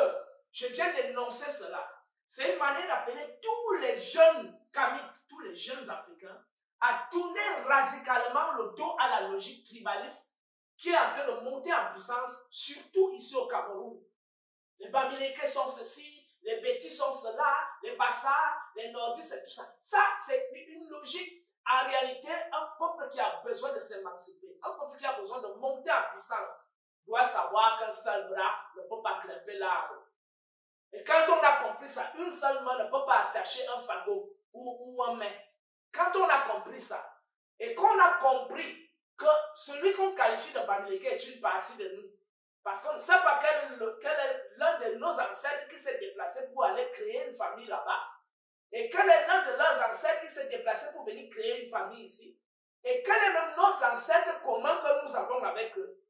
je viens d'énoncer cela, c'est une manière d'appeler tous les jeunes kamites, tous les jeunes africains, à tourner radicalement le dos à la logique tribaliste qui est en train de monter en puissance, surtout ici au Cameroun. Les Bamileke sont ceci, les Bétis sont cela, les Bassards, les Nordistes, c'est tout ça. Ça, c'est une logique. En réalité, un peuple qui a besoin de s'émanciper, un peuple qui a besoin de monter en puissance, doit savoir qu'un seul bras ne peut pas grimper l'arbre. Et quand on a compris ça, une seule main ne peut pas attacher un fagot ou un main. Quand on a compris ça, et qu'on a compris que celui qu'on qualifie de Bamileke est une partie de nous, parce qu'on ne sait pas quel est l'un de nos ancêtres qui s'est déplacé pour aller créer une famille là-bas, et quel est l'un de leurs ancêtres qui s'est déplacé pour venir créer une famille ici, et quel est même notre ancêtre commun que nous avons avec eux.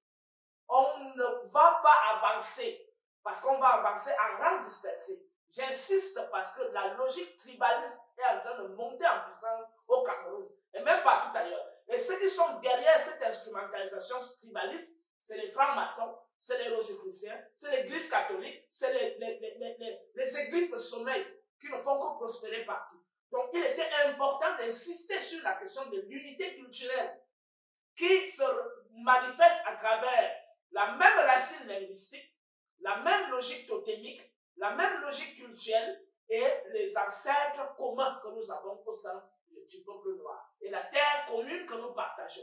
On ne va pas avancer, parce qu'on va avancer en rang dispersé. J'insiste parce que la logique tribaliste est en train de monter en puissance au Cameroun, et même partout ailleurs. Et ceux qui sont derrière cette instrumentalisation tribaliste, c'est les francs-maçons, c'est les rosicruciens, c'est l'église catholique, c'est les églises de sommeil qui ne font que prospérer partout. Donc il était important d'insister sur la question de l'unité culturelle qui se manifeste à travers la même racine linguistique, la même logique totémique, la même logique culturelle et les ancêtres communs que nous avons au sein du peuple noir et la terre commune que nous partageons.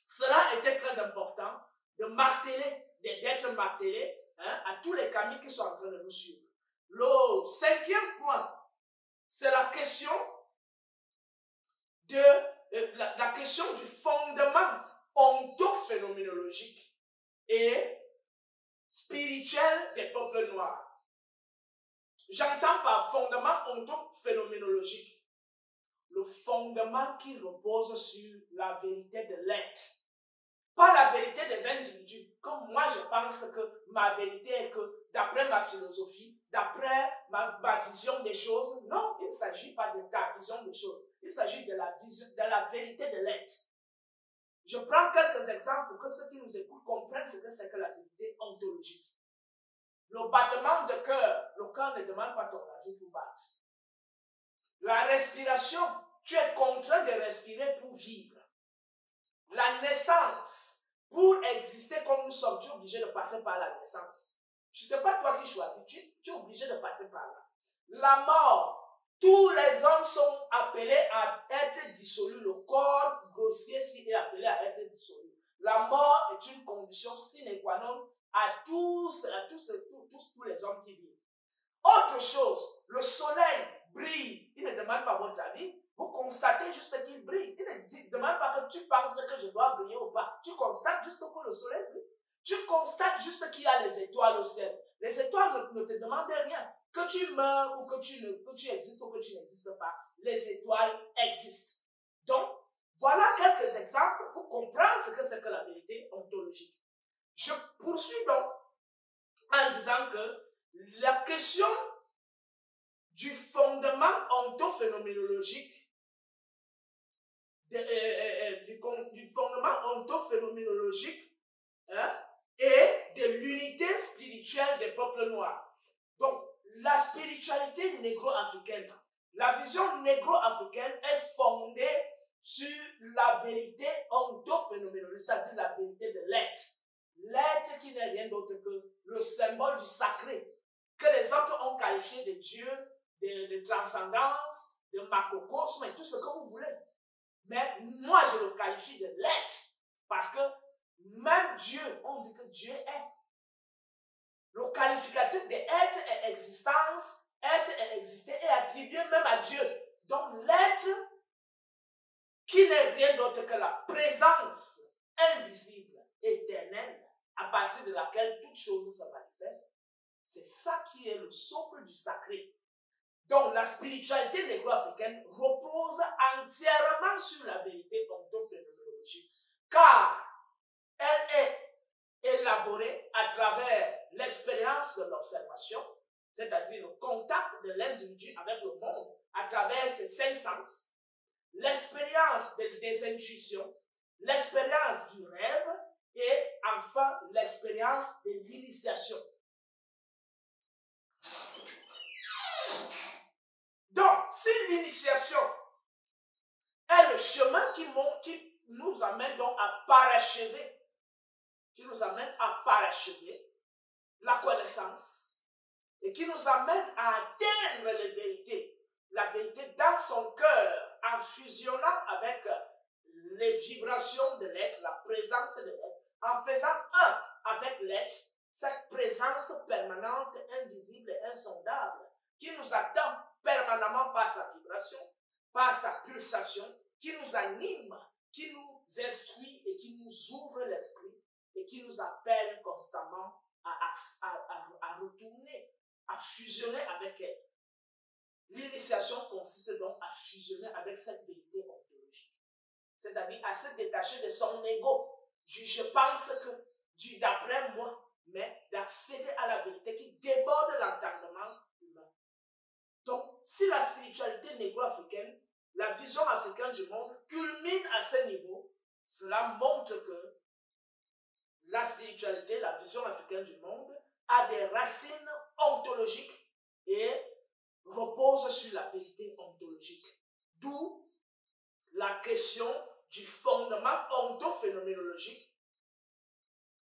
Cela était très important de marteler, d'être martelé à tous les camis qui sont en train de nous suivre. Le cinquième point, c'est la question la question du fondement ontophénoménologique et spirituel des peuples noirs. J'entends par fondement ontophénoménologique le fondement qui repose sur la vérité de l'être. Pas la vérité des individus. Comme moi, je pense que ma vérité est que, d'après ma philosophie, d'après ma vision des choses, non, il ne s'agit pas de ta vision des choses. Il s'agit de la vérité de l'être. Je prends quelques exemples pour que ceux qui nous écoutent comprennent ce que c'est que la vérité ontologique. Le battement de cœur, le cœur ne demande pas ton avis pour battre. La respiration, tu es contraint de respirer pour vivre. La naissance, pour exister comme nous sommes, tu es obligé de passer par la naissance. Tu ne sais pas toi qui choisis, tu es obligé de passer par là. La mort, tous les hommes sont appelés à être dissolus. Le corps grossier est appelé à être dissolu. La mort est une condition sine qua non à tous les hommes qui vivent. Autre chose, le soleil brille. Il ne demande pas votre avis. Vous constatez juste qu'il brille. Il ne demande pas que tu penses que je dois briller ou pas. Tu constates juste que le soleil brille. Tu constates juste qu'il y a les étoiles au ciel. Les étoiles ne te demandent rien. Que tu meurs ou que tu existes ou que tu n'existes pas, les étoiles existent. Donc, voilà quelques exemples pour comprendre ce que c'est que la vérité ontologique. Je poursuis donc en disant que la question du fondement ontophénoménologique du fondement ontophénoménologique et de l'unité spirituelle des peuples noirs. Donc, la spiritualité négro-africaine, la vision négro-africaine est fondée sur la vérité ontophénoménologique, c'est-à-dire la vérité de l'être. L'être qui n'est rien d'autre que le symbole du sacré, que les autres ont qualifié de Dieu, de transcendance, de macrocosme et tout ce que vous voulez. Mais moi, je le qualifie de l'être, parce que même Dieu, on dit que Dieu est. Le qualificatif d'être est existence, être est exister, est attribué même à Dieu. Donc l'être, qui n'est rien d'autre que la présence invisible, éternelle, à partir de laquelle toute chose se manifeste, c'est ça qui est le socle du sacré. Donc la spiritualité négro-africaine repose entièrement sur la vérité ontophénoménologique, car elle est élaborée à travers l'expérience de l'observation, c'est-à-dire le contact de l'individu avec le monde à travers ses 5 sens, l'expérience des intuitions, l'expérience du rêve et enfin l'expérience de l'initiation. Donc, si l'initiation est le chemin qui nous amène donc à parachever, la connaissance et qui nous amène à atteindre les vérités, la vérité dans son cœur, en fusionnant avec les vibrations de l'être, la présence de l'être, en faisant un avec l'être, cette présence permanente, invisible et insondable, qui nous attend permanemment par sa vibration, par sa pulsation, qui nous anime, qui nous instruit et qui nous ouvre l'esprit et qui nous appelle constamment à retourner, à fusionner avec elle. L'initiation consiste donc à fusionner avec cette vérité ontologique, c'est-à-dire à se détacher de son ego, du je pense que, du d'après moi, mais d'accéder à la vérité qui déborde l'entendement humain. Donc, si la spiritualité négro-africaine, la vision africaine du monde culmine à ce niveau, cela montre que la spiritualité, la vision africaine du monde, a des racines ontologiques et repose sur la vérité ontologique. D'où la question du fondement ontophénoménologique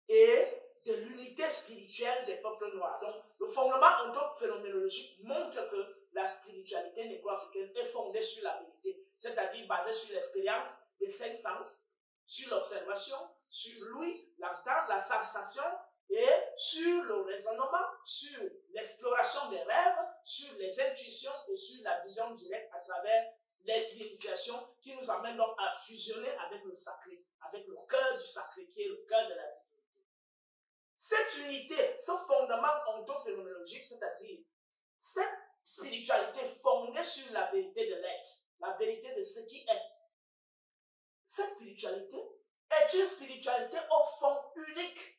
et de l'unité spirituelle des peuples noirs. Donc, le fondement ontophénoménologique montre que la spiritualité négro-africaine est fondée sur la vérité, c'est-à-dire basée sur l'expérience des 5 sens, sur l'observation, sur l'ouïe, l'entendre, la sensation, et sur le raisonnement, sur l'exploration des rêves, sur les intuitions et sur la vision directe à travers l'initiation qui nous amène donc à fusionner avec le sacré, avec le cœur du sacré qui est le cœur de la divinité. Cette unité, ce fondement ontophénoménologique, c'est-à-dire cette spiritualité fondée sur la vérité de l'être, la vérité de ce qui est, cette spiritualité est une spiritualité au fond unique.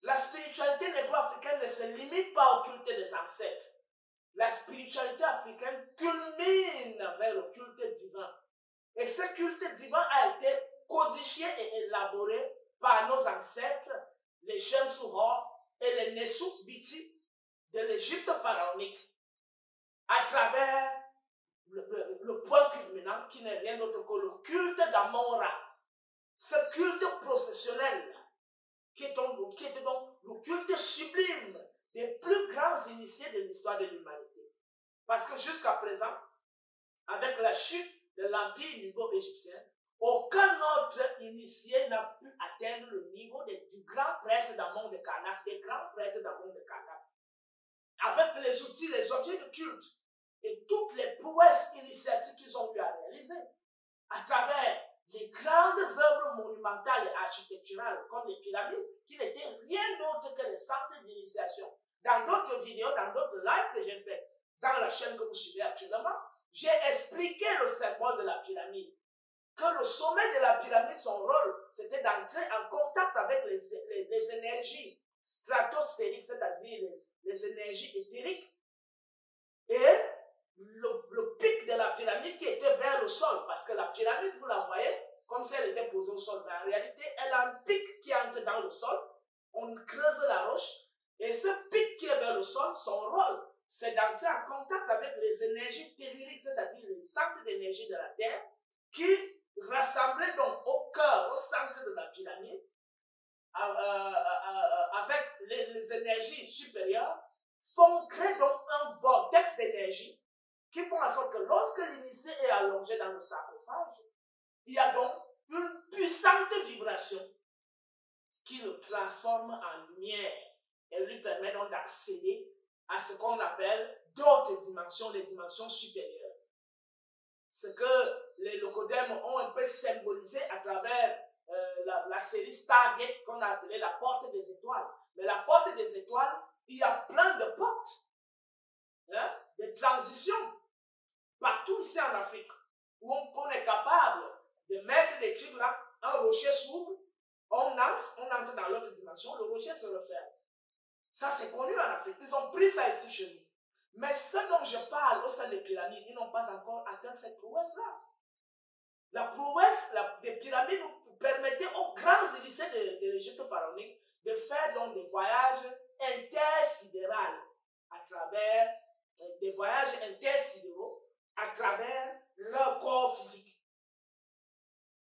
La spiritualité négro-africaine ne se limite pas au culte des ancêtres. La spiritualité africaine culmine vers le culte divin. Et ce culte divin a été codifié et élaboré par nos ancêtres, les Shemsuror et les Nesou Biti de l'Égypte pharaonique, à travers maintenant, qui n'est rien d'autre que le culte d'Amon-Ra. Ce culte processionnel, qui était donc le culte sublime des plus grands initiés de l'histoire de l'humanité. Parce que jusqu'à présent, avec la chute de l'empire nubo-égyptien, aucun autre initié n'a pu atteindre le niveau du grand prêtre d'Amon de Karnak, des grands prêtres d'Amon de Karnak. Avec les outils, les objets de culte et toutes les prouesses initiatiques qu'ils ont eu à réaliser, à travers les grandes œuvres monumentales et architecturales comme les pyramides, qui n'étaient rien d'autre que des centres d'initiation. Dans d'autres vidéos, dans d'autres lives que j'ai fait dans la chaîne que vous suivez actuellement, j'ai expliqué le symbole de la pyramide. Que le sommet de la pyramide, son rôle, c'était d'entrer en contact avec les énergies stratosphériques, c'est-à-dire les énergies éthériques, et le pic de la pyramide qui était vers le sol, parce que la pyramide, vous la voyez, comme si elle était posée au sol, mais en réalité, elle a un pic qui entre dans le sol, on creuse la roche, et ce pic qui est vers le sol, son rôle, c'est d'entrer en contact avec les énergies telluriques, c'est-à-dire les centres d'énergie de la Terre, qui rassemblés donc au cœur, au centre de la pyramide, avec les énergies supérieures, font créer donc un vortex d'énergie qui font en sorte que lorsque l'initié est allongé dans le sarcophage, il y a donc une puissante vibration qui le transforme en lumière et lui permet donc d'accéder à ce qu'on appelle d'autres dimensions, les dimensions supérieures. Ce que les locodèmes ont un peu symbolisé à travers la série Stargate qu'on a appelée la porte des étoiles. Mais la porte des étoiles, il y a plein de portes, hein, de transitions, partout ici en Afrique, où on est capable de mettre des trucs là, un rocher s'ouvre, on entre dans l'autre dimension, le rocher se referme. Ça c'est connu en Afrique, ils ont pris ça ici chez nous. Mais ce dont je parle au sein des pyramides, ils n'ont pas encore atteint cette prouesse-là. La prouesse des pyramides permettait aux grands initiés de l'Égypte pharaonique de faire donc des voyages intersidéraux à travers des voyages intersidéraux à travers leur corps physique.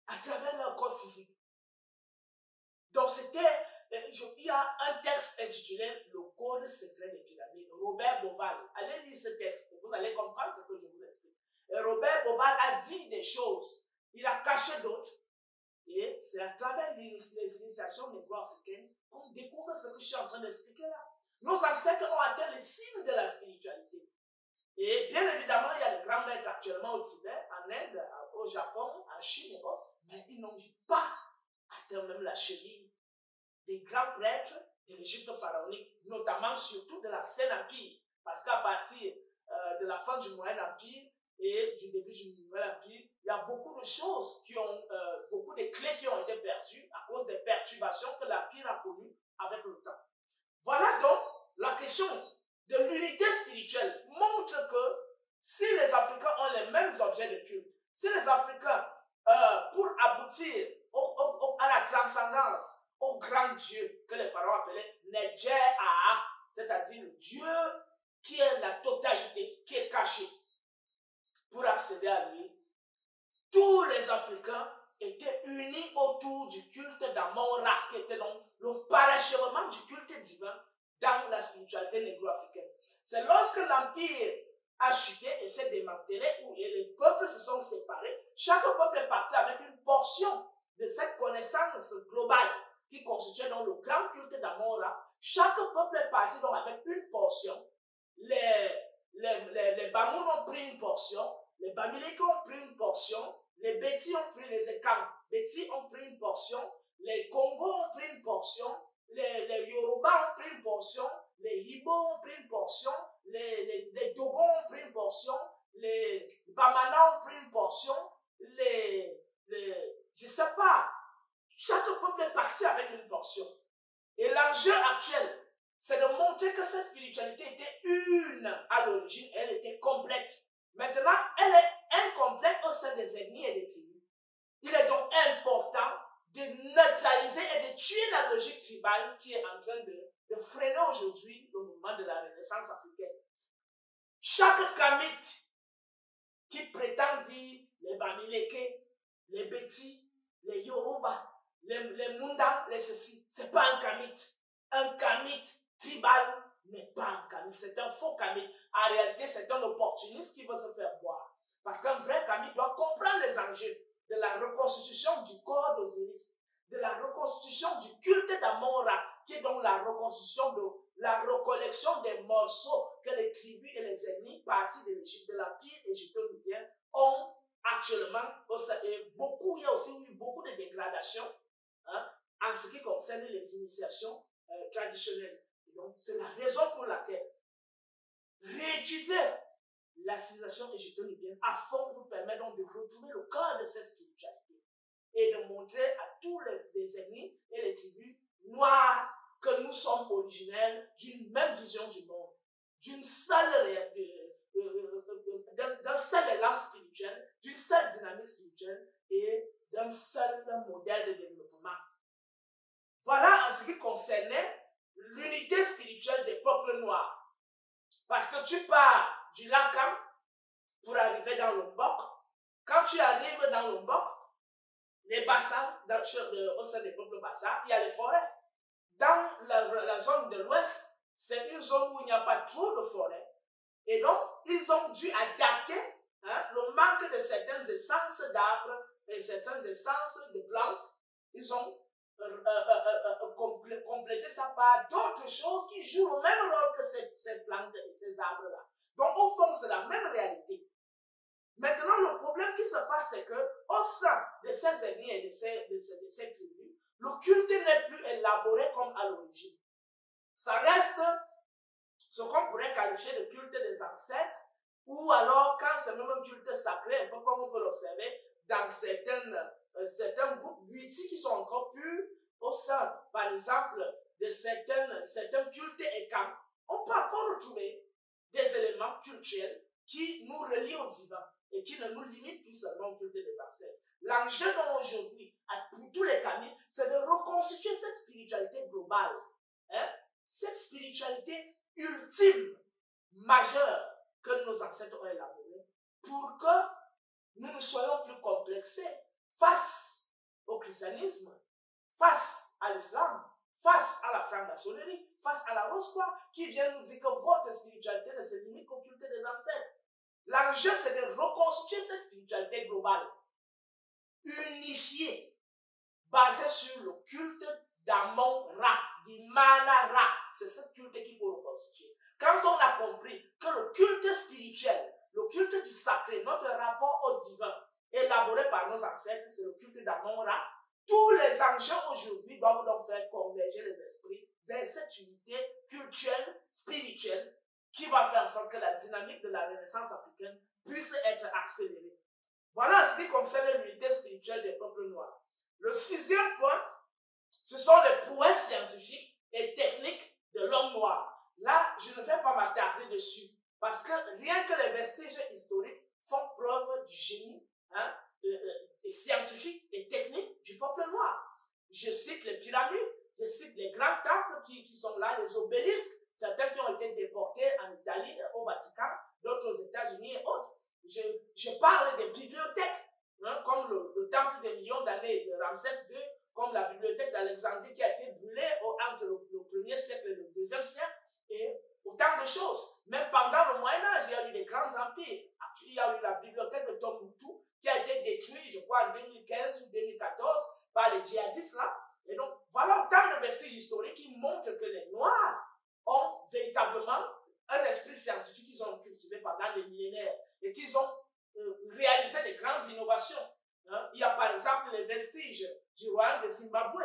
À travers leur corps physique. Donc c'était, il y a un texte intitulé Le Code secret des pyramides, Robert Bauval. Allez lire ce texte et vous allez comprendre ce que je vous explique. Et Robert Bauval a dit des choses, il a caché d'autres. Et c'est à travers les initiations négro-africaines qu'on découvre ce que je suis en train d'expliquer là. Nos ancêtres ont atteint les cimes de la spiritualité. Et bien évidemment, il y a des grands maîtres actuellement au Tibet, en Inde, au Japon, en Chine et autres, mais ils n'ont pas atteint même la cheville des grands prêtres de l'Égypte pharaonique, notamment surtout de l'Ancien Empire. Parce qu'à partir de la fin du Moyen Empire et du début du Nouvel Empire, il y a beaucoup de choses beaucoup de clés qui ont été perdues à cause des perturbations que l'Empire a connues avec le temps. Voilà donc la question de l'unité spirituelle montre que si les Africains ont les mêmes objets de culte, si les Africains, pour aboutir à la transcendance, au grand Dieu que les pharaons appelaient Nedjer-Aa, c'est-à-dire le Dieu qui est la totalité, qui est caché, pour accéder à lui, tous les Africains étaient unis autour du culte d'Amon-Ra, qui était donc le parachèvement du culte divin dans la spiritualité négro-africaine. C'est lorsque l'Empire a chuté et s'est démantelé, où les peuples se sont séparés, chaque peuple est parti avec une portion de cette connaissance globale qui constituait donc le grand culte d'Amon-Ra. Chaque peuple est parti donc avec une portion. Les Bamoun ont pris une portion, les Bamileke ont pris une portion, les Bétis ont pris les Ekang, Bétis ont pris une portion, les Congo ont pris une portion, les Yoruba ont pris une portion, les Ibo ont pris une portion, les Dogon ont pris une portion, les Bamana ont pris une portion, je sais pas, chaque peuple est parti avec une portion. Et l'enjeu actuel, c'est de montrer que cette spiritualité était une à l'origine, elle était complète. Maintenant, elle est incomplète au sein des ethnies et des tribus. Il est donc important de neutraliser et de tuer la logique tribale qui est en train de freiner aujourd'hui le mouvement de la Renaissance africaine. Chaque kamite qui prétend dire les Bamileke, les Beti, les Yoruba, les Munda, les ceci. Ce n'est pas un kamite. Un kamite tribal n'est pas un kamite. C'est un faux kamite. En réalité, c'est un opportuniste qui veut se faire voir. Parce qu'un vrai kamite doit comprendre les enjeux de la reconstitution du corps d'Osiris, de la reconstitution du culte d'Amon-Ra, qui est donc la reconstitution de la recollection des morceaux que les tribus et les ennemis partis de l'Égypte, de l'Empire égypto-nubien, ont actuellement. Et il y a aussi eu beaucoup de dégradations en ce qui concerne les initiations traditionnelles. Et donc, c'est la raison pour laquelle réétudier la civilisation égypto-nubienne à fond nous permet donc de retrouver le cœur de cette spiritualité et de montrer à tous les ennemis et les tribus noires que nous sommes originaires d'une même vision du monde, d'un seul élan spirituel, d'une seule dynamique spirituelle et d'un seul modèle de développement. Voilà en ce qui concernait l'unité spirituelle des peuples noirs. Parce que tu pars du Lakam pour arriver dans Lombok. Quand tu arrives dans Lombok, les Bassa, au sein des peuples Bassa, il y a les forêts. Dans la zone de l'Ouest, c'est une zone où il n'y a pas trop de forêts. Et donc, ils ont dû adapter le manque de certaines essences d'arbres et certaines essences de plantes. Ils ont complété ça par d'autres choses qui jouent le même rôle que ces plantes et ces arbres-là. Donc, au fond, c'est la même réalité. Maintenant, le problème qui se passe, c'est qu'au sein de ces ennemis et de ces tribus, le culte n'est plus élaboré comme à l'origine. Ça reste ce qu'on pourrait qualifier de culte des ancêtres, ou alors quand c'est même un culte sacré, un peu comme on peut l'observer dans certains groupes butis qui sont encore purs au sein, par exemple, de certains cultes écans. On peut encore retrouver des éléments cultuels qui nous relient au divin et qui ne nous limitent plus seulement au culte des ancêtres. L'enjeu d'aujourd'hui, pour tous les camis, c'est de reconstituer cette spiritualité globale, cette spiritualité ultime, majeure que nos ancêtres ont élaborée pour que nous ne soyons plus complexés face au christianisme, face à l'islam, face à la franc-maçonnerie, face à la rose-croix, qui vient nous dire que votre spiritualité ne se limite qu'au culte des ancêtres. L'enjeu, c'est de reconstituer cette spiritualité globale, unifiée, basée sur le culte d'Amon-Ra, d'Imana-Ra. C'est ce culte qu'il faut reconstituer. Quand on a compris que le culte spirituel, le culte du sacré, notre rapport au divin, élaboré par nos ancêtres, c'est le culte d'Amon-Ra, tous les enjeux aujourd'hui doivent donc faire converger les esprits vers cette unité culturelle, spirituelle, qui va faire en sorte que la dynamique de la Renaissance africaine puisse être accélérée. Voilà ce qui concerne l'unité spirituelle des peuples noirs. Le sixième point, ce sont les prouesses scientifiques et techniques de l'homme noir. Là, je ne vais pas m'attarder dessus, parce que rien que les vestiges historiques font preuve du génie scientifique et technique du peuple noir. Je cite les pyramides, je cite les grands temples qui sont là, les obélisques, certains qui ont été déportés en Italie, au Vatican, d'autres aux États-Unis et autres. Je parle des bibliothèques, comme le temple des millions d'années de Ramsès II, comme la bibliothèque d'Alexandrie qui a été brûlée entre le 1er siècle et le 2e siècle, et autant de choses. Même pendant le Moyen-Âge, il y a eu des grands empires. Il y a eu la bibliothèque de Tombouctou qui a été détruite, je crois, en 2015 ou 2014 par les djihadistes là. Et donc, voilà autant de vestiges historiques qui montrent que les Noirs ont véritablement un esprit scientifique qu'ils ont cultivé pendant des millénaires et qu'ils ont réalisé des grandes innovations. Il y a par exemple les vestiges du royaume de Zimbabwe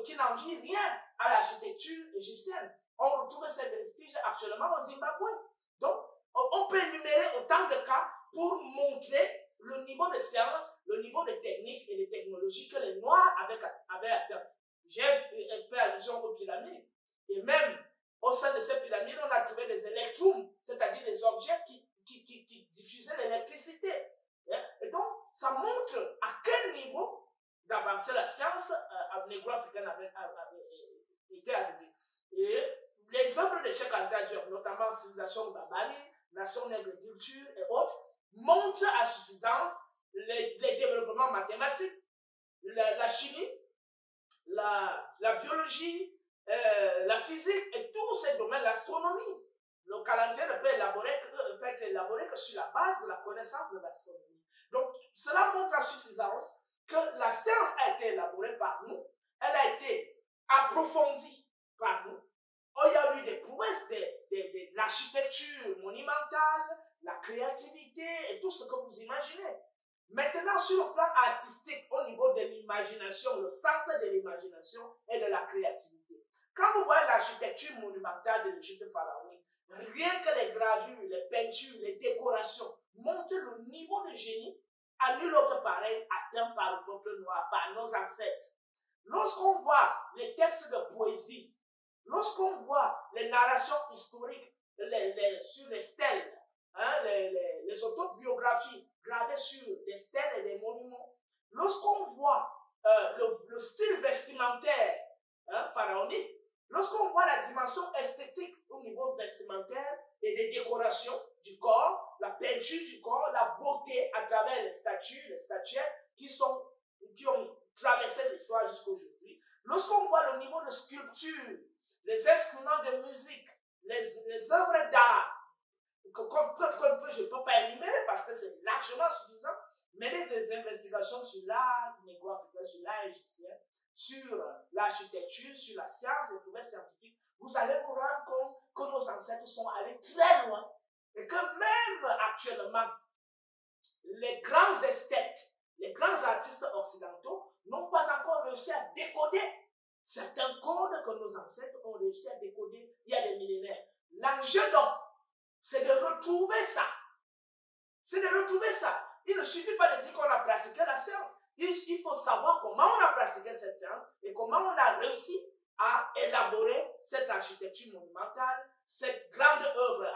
qui n'envient rien à l'architecture égyptienne. On retrouve ces vestiges actuellement au Zimbabwe. Donc, on peut énumérer autant de cas pour montrer le niveau de science, le niveau de technique et de technologie que les Noirs avaient atteint. J'ai fait allusion aux pyramides. Et même au sein de ces pyramides, on a trouvé des électrons, c'est-à-dire des objets qui diffusaient l'électricité. Et donc, ça montre à quel niveau d'avancée la science négro-africaine avait été arrivée. Et les œuvres de Cheikh Anta Diop, notamment Civilisation Babari, Nation Nègre Culture et autres, montre à suffisance les développements mathématiques, la chimie, la biologie, la physique et tous ces domaines, l'astronomie. Le calendrier ne peut être élaboré que sur la base de la connaissance de l'astronomie. Donc, cela montre à suffisance que la science a été élaborée par nous, elle a été approfondie par nous. Il y a eu des prouesses de l'architecture monumentale, la créativité et tout ce que vous imaginez. Maintenant, sur le plan artistique, au niveau de l'imagination, le sens de l'imagination et de la créativité. Quand vous voyez l'architecture monumentale de l'Égypte pharaonique, rien que les gravures, les peintures, les décorations montrent le niveau de génie à nul autre pareil atteint par le peuple noir, par nos ancêtres. Lorsqu'on voit les textes de poésie, lorsqu'on voit les narrations historiques sur les stèles, hein, les autobiographies gravées sur des stèles et des monuments, lorsqu'on voit le style vestimentaire pharaonique, lorsqu'on voit la dimension esthétique au niveau vestimentaire et des décorations du corps, la peinture du corps, la beauté à travers les statues, les statuettes qui ont traversé l'histoire jusqu'à aujourd'hui, lorsqu'on voit le niveau de sculpture, les instruments de musique, les œuvres d'art, je ne peux pas énumérer parce que c'est largement suffisant, mener des investigations sur l'art négro-africain, sur l'art égyptien, sur l'architecture, sur la science, les prouesses scientifiques, vous allez vous rendre compte que nos ancêtres sont allés très loin et que même actuellement, les grands esthètes, les grands artistes occidentaux n'ont pas encore réussi à décoder certains codes que nos ancêtres ont réussi à décoder il y a des millénaires. L'enjeu donc, c'est de retrouver ça. C'est de retrouver ça. Il ne suffit pas de dire qu'on a pratiqué la science. Il faut savoir comment on a pratiqué cette science et comment on a réussi à élaborer cette architecture monumentale, cette grande œuvre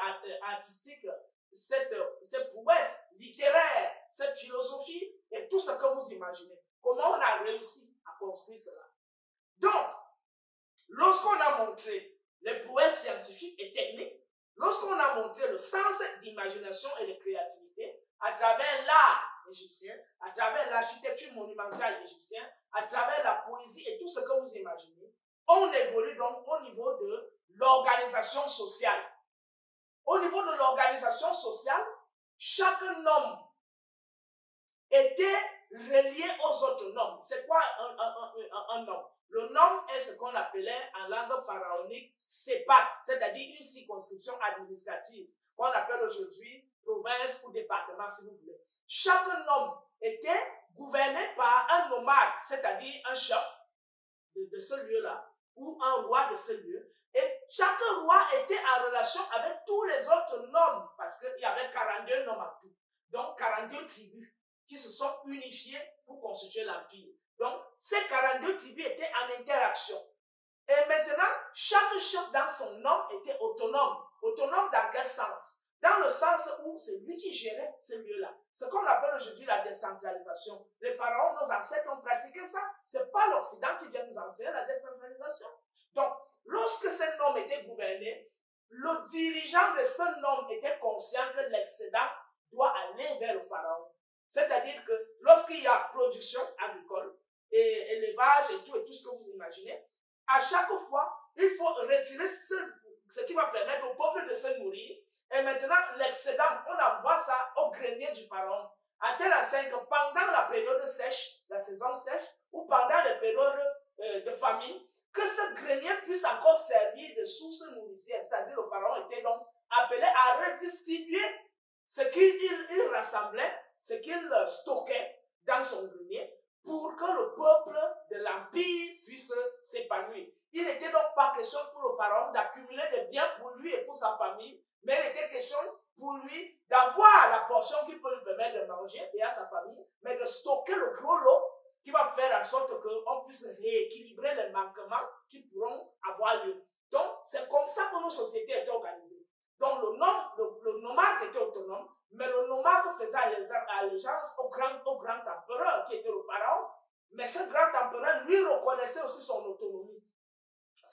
artistique, cette prouesse littéraire, cette philosophie et tout ce que vous imaginez. Comment on a réussi à construire cela. Donc, lorsqu'on a montré les prouesses scientifiques et techniques, lorsqu'on a montré le sens d'imagination et de créativité à travers l'art égyptien, à travers l'architecture monumentale égyptienne, à travers la poésie et tout ce que vous imaginez, on évolue donc au niveau de l'organisation sociale. Au niveau de l'organisation sociale, chaque homme était relié aux autres noms. C'est quoi un nom? Le nom est ce qu'on appelait en langue pharaonique sépat, c'est-à-dire une circonscription administrative, qu'on appelle aujourd'hui province ou département si vous voulez. Chaque nom était gouverné par un nomade, c'est-à-dire un chef de ce lieu-là, ou un roi de ce lieu. Et chaque roi était en relation avec tous les autres noms, parce qu'il y avait 42 noms en tout. Donc 42 tribus qui se sont unifiées pour constituer l'empire. Donc ces 42 tribus étaient en interaction. Et maintenant, chaque chef dans son nom était autonome. Autonome dans quel sens? Dans le sens où c'est lui qui gérait ce lieu-là. Ce qu'on appelle aujourd'hui la décentralisation. Les pharaons, nos ancêtres ont pratiqué ça. Ce n'est pas l'Occident qui vient nous enseigner la décentralisation. Donc, lorsque ce nom était gouverné, le dirigeant de ce nom était conscient que l'excédent doit aller vers le pharaon. C'est-à-dire que lorsqu'il y a production agricole, et élevage et tout ce que vous imaginez, à chaque fois, il faut retirer ce qui va permettre au peuple de se nourrir. Et maintenant, l'excédent, on envoie ça au grenier du pharaon. À tel enseigne que pendant la période sèche, la saison sèche, ou pendant les périodes de famine, que ce grenier puisse encore servir de source nourricière. C'est-à-dire le pharaon était donc appelé à redistribuer ce qu'il rassemblait, ce qu'il stockait dans son grenier, pour que le peuple de l'empire puisse s'épanouir. Il n'était donc pas question pour le pharaon d'accumuler des biens pour lui et pour sa famille, mais il était question pour lui d'avoir la portion qui peut lui permettre de manger et à sa famille, mais de stocker le gros lot qui va faire en sorte qu'on puisse rééquilibrer les manquements qui pourront avoir lieu. Donc, c'est comme ça que nos sociétés étaient organisées. Donc, le nomade était autonome, mais le nomade faisait allégeance au grand empereur qui était le pharaon. Mais ce grand empereur lui reconnaissait aussi son autonomie.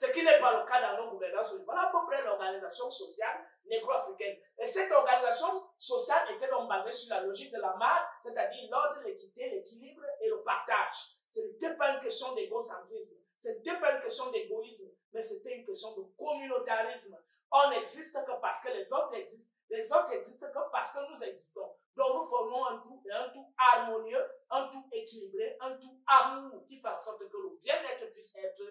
Ce qui n'est pas le cas dans nos gouvernances. Voilà à peu près l'organisation sociale négro-africaine. Et cette organisation sociale était donc basée sur la logique de la marque, c'est-à-dire l'ordre, l'équité, l'équilibre et le partage. Ce n'était pas une question d'égocentrisme, ce n'était pas une question d'égoïsme, mais c'était une question de communautarisme. On n'existe que parce que les autres existent. Les autres existent que parce que nous existons. Donc nous formons un tout harmonieux, un tout équilibré, un tout amour qui fait en sorte que le bien-être puisse être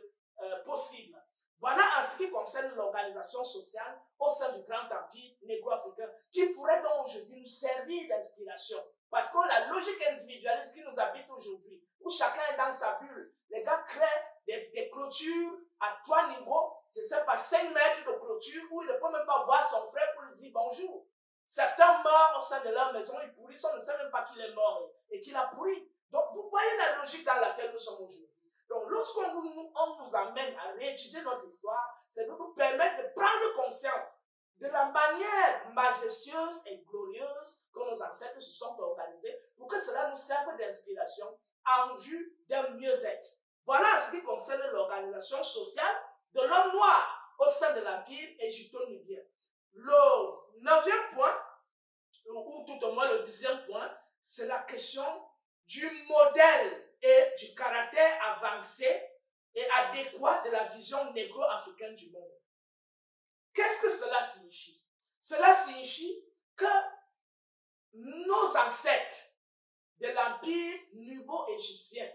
possible. Voilà en ce qui concerne l'organisation sociale au sein du grand empire négro-africain qui pourrait donc aujourd'hui nous servir d'inspiration. Parce que la logique individualiste qui nous habite aujourd'hui, où chacun est dans sa bulle, les gars créent des clôtures à 3 niveaux, je ne sais pas, 5 mètres de clôture où il ne peut même pas voir son frère pour lui dire bonjour. Certains meurent au sein de leur maison, ils pourrissent, on ne sait même pas qu'il est mort et qu'il a pourri. Donc vous voyez la logique dans laquelle nous sommes aujourd'hui. Donc lorsqu'on nous amène à réétudier notre histoire, c'est de nous permettre de prendre conscience de la manière majestueuse et glorieuse que nos ancêtres se sont organisés pour que cela nous serve d'inspiration en vue d'un mieux-être. Voilà ce qui concerne l'organisation sociale de l'homme noir au sein de l'empire égypto-nubien. Le 9e point, ou tout au moins le 10e point, c'est la question du modèle et du caractère avancé et adéquat de la vision négro-africaine du monde. Qu'est-ce que cela signifie? Cela signifie que nos ancêtres de l'empire nubo-égyptien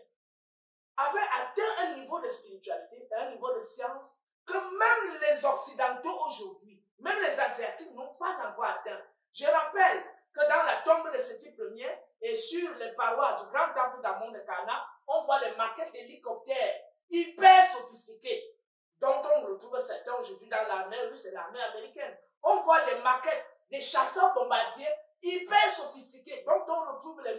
avaient atteint un niveau de spiritualité, un niveau de science que même les Occidentaux aujourd'hui, même les Asiatiques n'ont pas encore atteint. Je rappelle que dans la tombe de Séti Ier et sur les parois du grand temple d'Amon de Karnak, on voit les maquettes d'hélicoptères hyper sophistiquées, dont on retrouve certains aujourd'hui dans l'armée russe et l'armée américaine. On voit des maquettes, des chasseurs bombardiers hyper sophistiqués, dont on retrouve les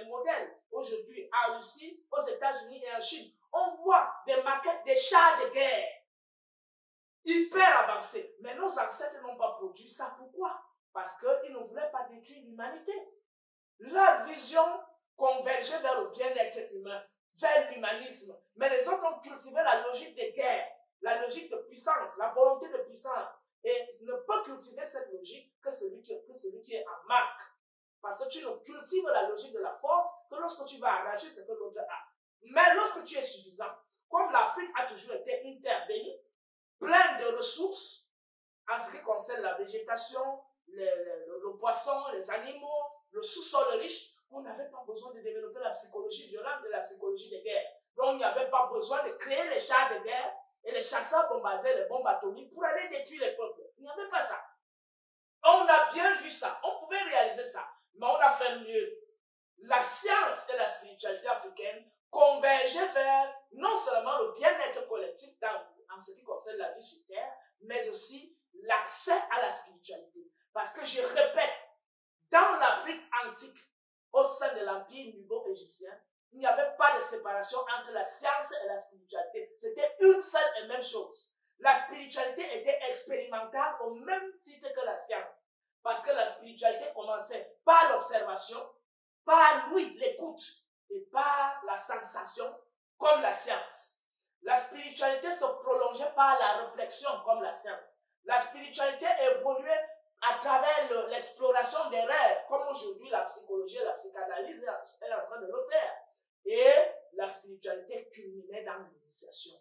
modèles aujourd'hui en Russie, aux États-Unis et en Chine. On voit des maquettes des chars de guerre hyper avancés. Mais nos ancêtres n'ont pas produit ça. Pourquoi? Parce qu'ils ne voulaient pas détruire l'humanité. Leur vision convergeait vers le bien-être humain, vers l'humanisme. Mais les autres ont cultivé la logique de guerre, la logique de puissance, la volonté de puissance. Et ne peut cultiver cette logique que celui qui est en marque. Parce que tu ne cultives la logique de la force que lorsque tu vas arracher ce que l'autre a. Mais lorsque tu es suffisant, comme l'Afrique a toujours été une terre bénie, pleine de ressources, en ce qui concerne la végétation, le poisson, les animaux, le sous-sol riche, on n'avait pas besoin de développer la psychologie violente et la psychologie de guerre. Donc, il n'y avait pas besoin de créer les chars de guerre et les chasseurs bombardiers, les bombes atomiques pour aller détruire les peuples. Il n'y avait pas ça. On a bien vu ça. On pouvait réaliser ça. Mais on a fait mieux. La science et la spiritualité africaine convergeaient vers non seulement le bien-être collectif en ce qui concerne la vie sur Terre, mais aussi l'accès à la spiritualité. Parce que je répète, dans l'Afrique antique, au sein de l'empire nubo-égyptien, il n'y avait pas de séparation entre la science et la spiritualité. C'était une seule et même chose. La spiritualité était expérimentale au même titre que la science. Parce que la spiritualité commençait par l'observation, par l'ouïe, l'écoute, et par la sensation, comme la science. La spiritualité se prolongeait par la réflexion, comme la science. La spiritualité évoluait à travers l'exploration des rêves, comme aujourd'hui la psychologie et la psychanalyse est en train de le faire. Et la spiritualité culminait dans l'initiation.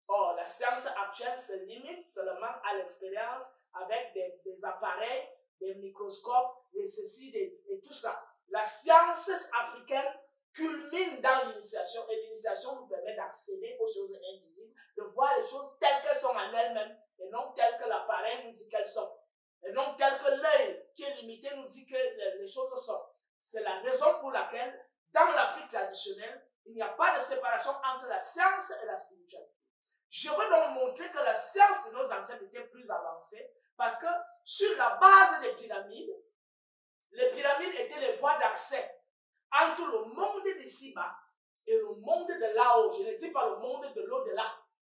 Or, la science actuelle se limite seulement à l'expérience avec des appareils, des microscopes, des ceci, et tout ça. La science africaine culmine dans l'initiation et l'initiation nous permet d'accéder aux choses invisibles, de voir les choses telles qu'elles sont en elles-mêmes et non telles que l'appareil nous dit qu'elles sont. Et non tel que l'œil qui est limité nous dit que les choses sont. C'est la raison pour laquelle, dans l'Afrique traditionnelle, il n'y a pas de séparation entre la science et la spiritualité. Je veux donc montrer que la science de nos ancêtres était plus avancée parce que sur la base des pyramides étaient les voies d'accès entre le monde d'ici-bas et le monde de là-haut. Je ne dis pas le monde de l'au-delà.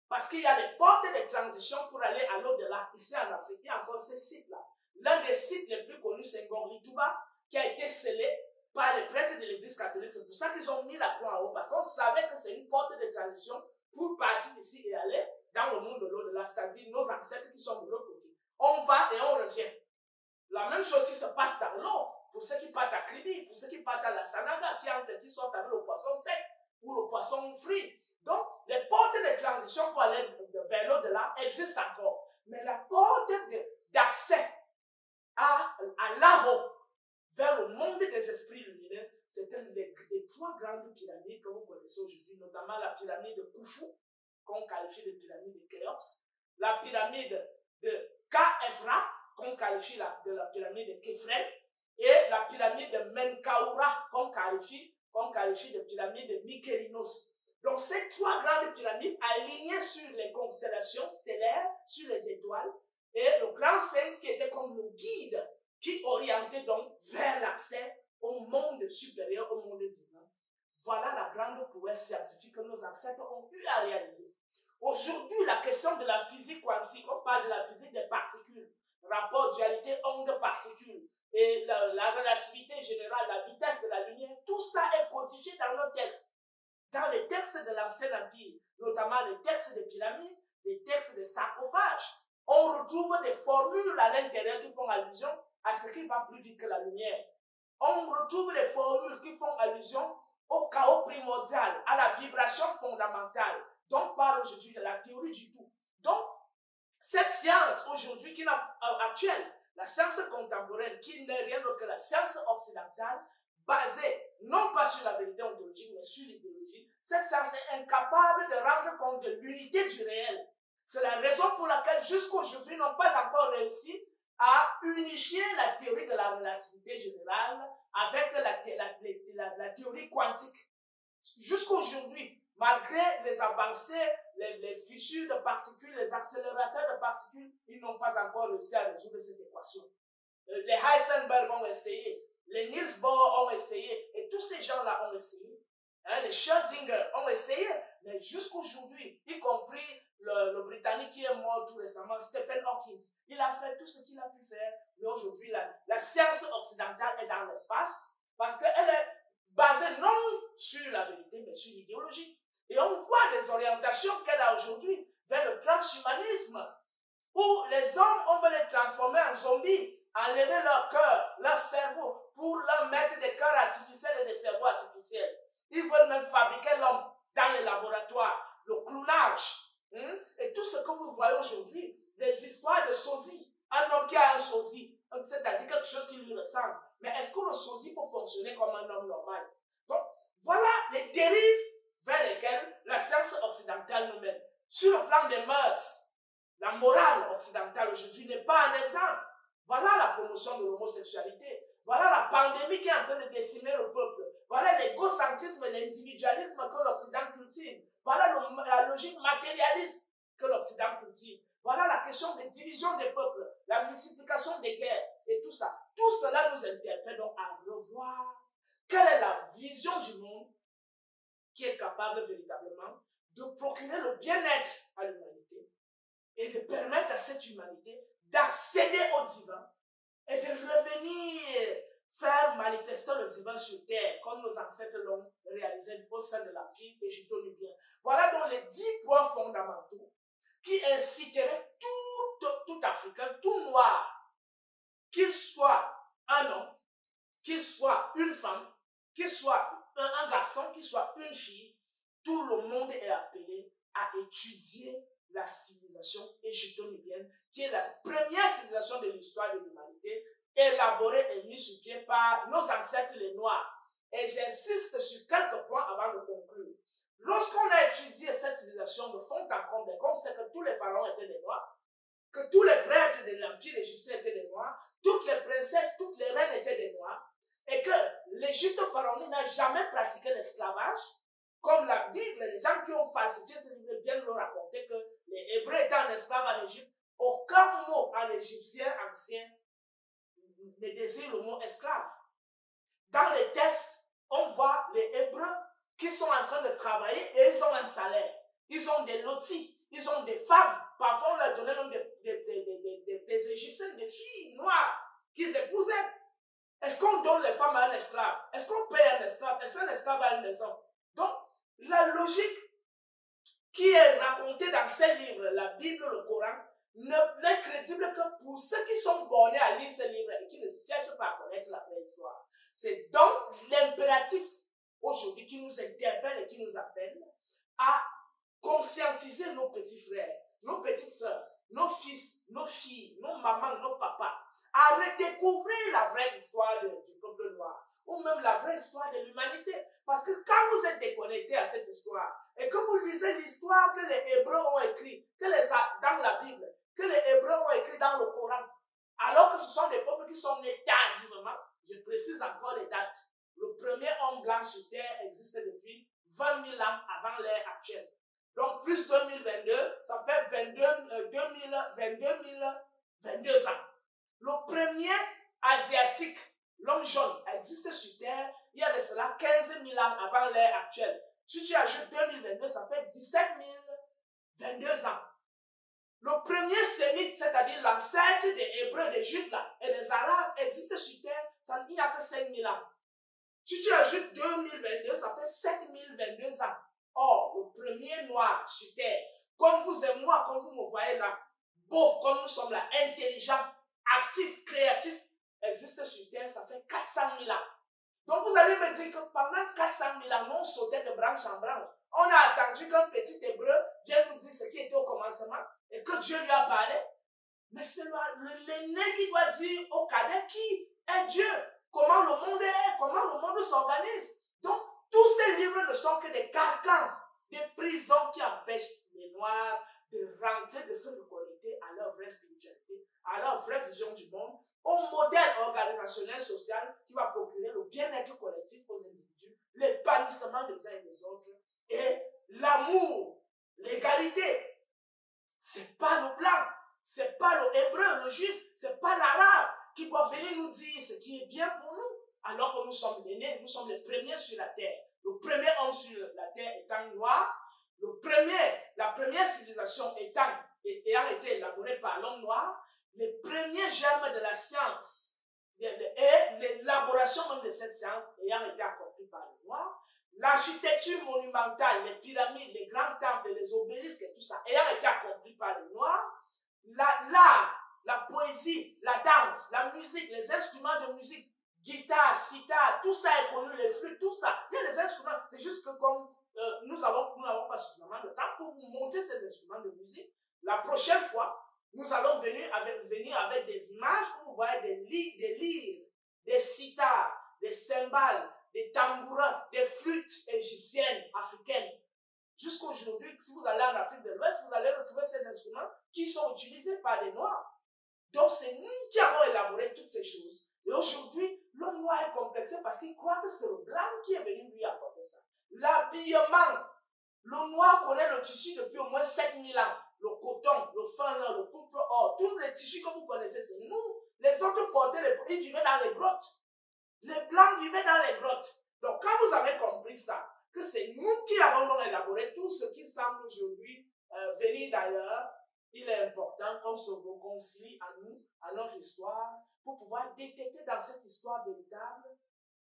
Parce qu'il y a les portes de transition pour aller à l'au-delà. Ici en Afrique, il y a encore ces sites-là. L'un des sites les plus connus, c'est Ngongli Touba, qui a été scellé par les prêtres de l'église catholique. C'est pour ça qu'ils ont mis la croix en haut, parce qu'on savait que c'est une porte de transition pour partir d'ici et aller dans le monde de l'au-delà, c'est-à-dire nos ancêtres qui sont de l'autre côté. On va et on revient. La même chose qui se passe dans l'eau, pour ceux qui partent à Kribi, pour ceux qui partent à la Sanaga, qui sortent avec le poisson sec ou le poisson frit. Donc, les portes de transition pour aller vers l'au-delà existent encore. Mais la porte d'accès à là-haut, vers le monde des esprits lumineux, c'est les trois grandes pyramides que vous connaissez aujourd'hui, notamment la pyramide de Khufu, qu'on qualifie de pyramide de Khéops, la pyramide de Khafra, qu'on qualifie de la pyramide de Khéphren, et la pyramide de Menkaura, qu'on qualifie de pyramide de Mykérinos. Donc, ces trois grandes pyramides alignées sur les constellations stellaires, sur les étoiles, et le grand sphinx qui était comme le guide qui orientait donc vers l'accès au monde supérieur, au monde divin. Voilà la grande prouesse scientifique que nos ancêtres ont eu à réaliser. Aujourd'hui, la question de la physique quantique, on parle de la physique des particules, rapport dualité onde-particule, et la relativité générale, la vitesse de la lumière, tout ça est codifié dans nos textes. Dans les textes de l'Ancien Empire, notamment les textes des pyramides, les textes des sarcophages, on retrouve des formules à l'intérieur qui font allusion à ce qui va plus vite que la lumière. On retrouve des formules qui font allusion au chaos primordial, à la vibration fondamentale. Donc, on parle aujourd'hui de la théorie du tout. Donc, cette science aujourd'hui qui actuelle, la science contemporaine, qui n'est rien d'autre que la science occidentale, basée non pas sur la vérité ontologique, mais sur l'idéologie, cette science est incapable de rendre compte de l'unité du réel. C'est la raison pour laquelle jusqu'à aujourd'hui n'ont pas encore réussi à unifier la théorie de la relativité générale avec la théorie quantique. Jusqu'à aujourd'hui, malgré les avancées, les fichures de particules, les accélérateurs de particules, ils n'ont pas encore réussi à résoudre cette équation. Les Heisenberg ont essayé, les Niels Bohr ont essayé, et tous ces gens-là ont essayé. Les Schrödinger ont essayé, mais jusqu'aujourd'hui, y compris le Britannique qui est mort tout récemment, Stephen Hawking, il a fait tout ce qu'il a pu faire, mais aujourd'hui, la science occidentale est dans l'impasse parce qu'elle est basée non sur la vérité, mais sur l'idéologie. Et on voit les orientations qu'elle a aujourd'hui vers le transhumanisme, où les hommes, on veut les transformer en zombies, enlever leur cœur, leur cerveau, pour leur mettre des cœurs artificiels et des cerveaux artificiels. Ils veulent même fabriquer l'homme dans les laboratoires, le clonage. Et tout ce que vous voyez aujourd'hui, les histoires de sosie, un homme qui a un sosie, c'est-à-dire quelque chose qui lui ressemble. Mais est-ce que le sosie peut fonctionner comme un homme normal? Donc, voilà les dérives vers lesquelles la science occidentale nous mène. Sur le plan des mœurs, la morale occidentale aujourd'hui n'est pas un exemple. Voilà la promotion de l'homosexualité. Voilà la pandémie qui est en train de décimer le peuple. Voilà l'égocentrisme et l'individualisme que l'Occident cultive. Voilà la logique matérialiste que l'Occident cultive. Voilà la question des divisions des peuples, la multiplication des guerres et tout ça. Tout cela nous interpelle donc à revoir quelle est la vision du monde qui est capable véritablement de procurer le bien-être à l'humanité et de permettre à cette humanité d'accéder au divin et de revenir faire manifester le divin sur terre, comme nos ancêtres l'ont réalisé au sein de l'Empire égypto-nubien. Voilà donc les 10 points fondamentaux qui inciteraient tout Africain, tout Noir, qu'il soit un homme, qu'il soit une femme, qu'il soit un garçon, qu'il soit une fille, tout le monde est appelé à étudier la civilisation égypto-nubienne, qui est la première civilisation de l'histoire de l'humanité, élaborée et mise sur pied par nos ancêtres les Noirs. Et j'insiste sur quelques points avant de conclure. Lorsqu'on a étudié cette civilisation de fond en comble, on sait que tous les pharaons étaient des Noirs, que tous les prêtres de l'Empire égyptien étaient des Noirs, toutes les princesses, toutes les reines étaient des Noirs, et que l'Égypte pharaonique n'a jamais pratiqué l'esclavage, comme la Bible, les gens qui ont falsifié ce livre viennent nous raconter que les Hébreux étaient en esclave en Égypte. Aucun mot en égyptien ancien ne désigne le mot esclave. Dans les textes, on voit les Hébreux qui sont en train de travailler et ils ont un salaire. Ils ont des lotis, ils ont des femmes. Parfois, on leur donnait même des Égyptiennes, des filles noires qu'ils épousaient. Est-ce qu'on donne les femmes à un esclave? Est-ce qu'on paye un esclave? Est-ce qu'un esclave a une maison? Donc, la logique qui est raconté dans ces livres, la Bible, le Coran, n'est crédible que pour ceux qui sont bornés à lire ces livres et qui ne cherchent pas à connaître la vraie histoire. C'est donc l'impératif aujourd'hui qui nous interpelle et qui nous appelle à conscientiser nos petits frères, nos petites sœurs, nos fils, nos filles, nos mamans, nos papas, à redécouvrir la vraie histoire du peuple noir, ou même la vraie histoire de l'humanité. Parce que quand vous êtes déconnecté à cette histoire, et que vous lisez l'histoire que les Hébreux ont écrite, dans la Bible, que les Hébreux ont écrit dans le Coran, alors que ce sont des peuples qui sont nés tardivement, je précise encore les dates. Le premier homme blanc sur Terre existe depuis 20 000 ans avant l'ère actuelle. Donc, plus 2022, ça fait 22 ans. Le premier asiatique, l'homme jaune, existe sur Terre il y a de cela 15 000 ans avant l'ère actuelle. Si tu ajoutes 2022, ça fait 17 022 ans. Le premier sémite, c'est-à-dire l'ancêtre des Hébreux, des Juifs là, et des Arabes, existe sur Terre, il n'y a que 5 000 ans. Si tu ajoutes 2022, ça fait 7 022 ans. Or, le premier noir sur Terre, comme vous et moi, comme vous me voyez là, beau comme nous sommes là, intelligents, actifs, créatifs, existe sur Terre, ça fait 400 000 ans. Donc vous allez me dire que pendant 400 000 ans, nous on sautait de branche en branche. On a attendu qu'un petit hébreu vienne nous dire ce qui était au commencement et que Dieu lui a parlé. Mais c'est l'aîné qui doit dire au cadet qui est Dieu, comment le monde est, comment le monde s'organise. Donc tous ces livres ne sont que des carcans, des prisons qui empêchent les Noirs de rentrer, de se reconnecter à leur vraie spiritualité, à leur vraie vision du monde, au modèle organisationnel social qui va procurer le bien-être collectif aux individus, l'épanouissement des uns et des autres, et l'amour, l'égalité. C'est pas le blanc, c'est pas le hébreu, le juif, c'est pas l'arabe qui doit venir nous dire ce qui est bien pour nous, alors que nous sommes les nés, nous sommes les premiers sur la terre. Le premier homme sur la terre étant noir, la première civilisation ayant été élaborée par l'homme noir, les premiers germes de la science et l'élaboration même de cette science ayant été accomplie par les noirs, l'architecture monumentale, les pyramides, les grands temples, les obélisques et tout ça ayant été accompli par les noirs, l'art, la poésie, la danse, la musique, les instruments de musique, guitare, sitar, tout ça est connu, les flûtes, tout ça. Il y a des instruments, c'est juste que comme nous n'avons pas suffisamment de temps pour vous montrer ces instruments de musique, la prochaine fois, nous allons venir avec des images où vous voyez des lyres, des sitars, des cymbales, des tambourins, des flûtes égyptiennes, africaines. Jusqu'aujourd'hui, si vous allez en Afrique de l'Ouest, vous allez retrouver ces instruments qui sont utilisés par les Noirs. Donc, c'est nous qui avons élaboré toutes ces choses. Et aujourd'hui, l'homme noir est complexé parce qu'il croit que c'est le blanc qui est venu lui apporter ça. L'habillement. Le noir connaît le tissu depuis au moins 7000 ans. Le coton, le fin lin, le couple or, tous les tissus que vous connaissez, c'est nous. Les autres portaient, ils vivaient dans les grottes. Les blancs vivaient dans les grottes. Donc, quand vous avez compris ça, que c'est nous qui avons donc élaboré tout ce qui semble aujourd'hui venir d'ailleurs, il est important qu'on se réconcilie à nous, à notre histoire, pour pouvoir détecter dans cette histoire véritable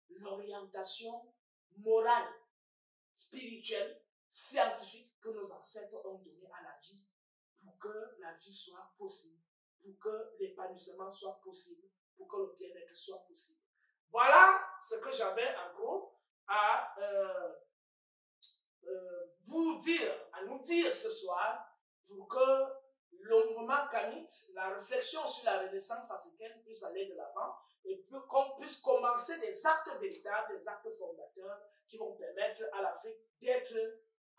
l'orientation morale, spirituelle, scientifique que nos ancêtres ont donnée à la vie pour que la vie soit possible, pour que l'épanouissement soit possible, pour que le bien-être soit possible. Voilà ce que j'avais en gros à vous dire, à nous dire ce soir pour que le mouvement kamite, la réflexion sur la renaissance africaine puisse aller de l'avant et qu'on puisse commencer des actes véritables, des actes fondateurs qui vont permettre à l'Afrique d'être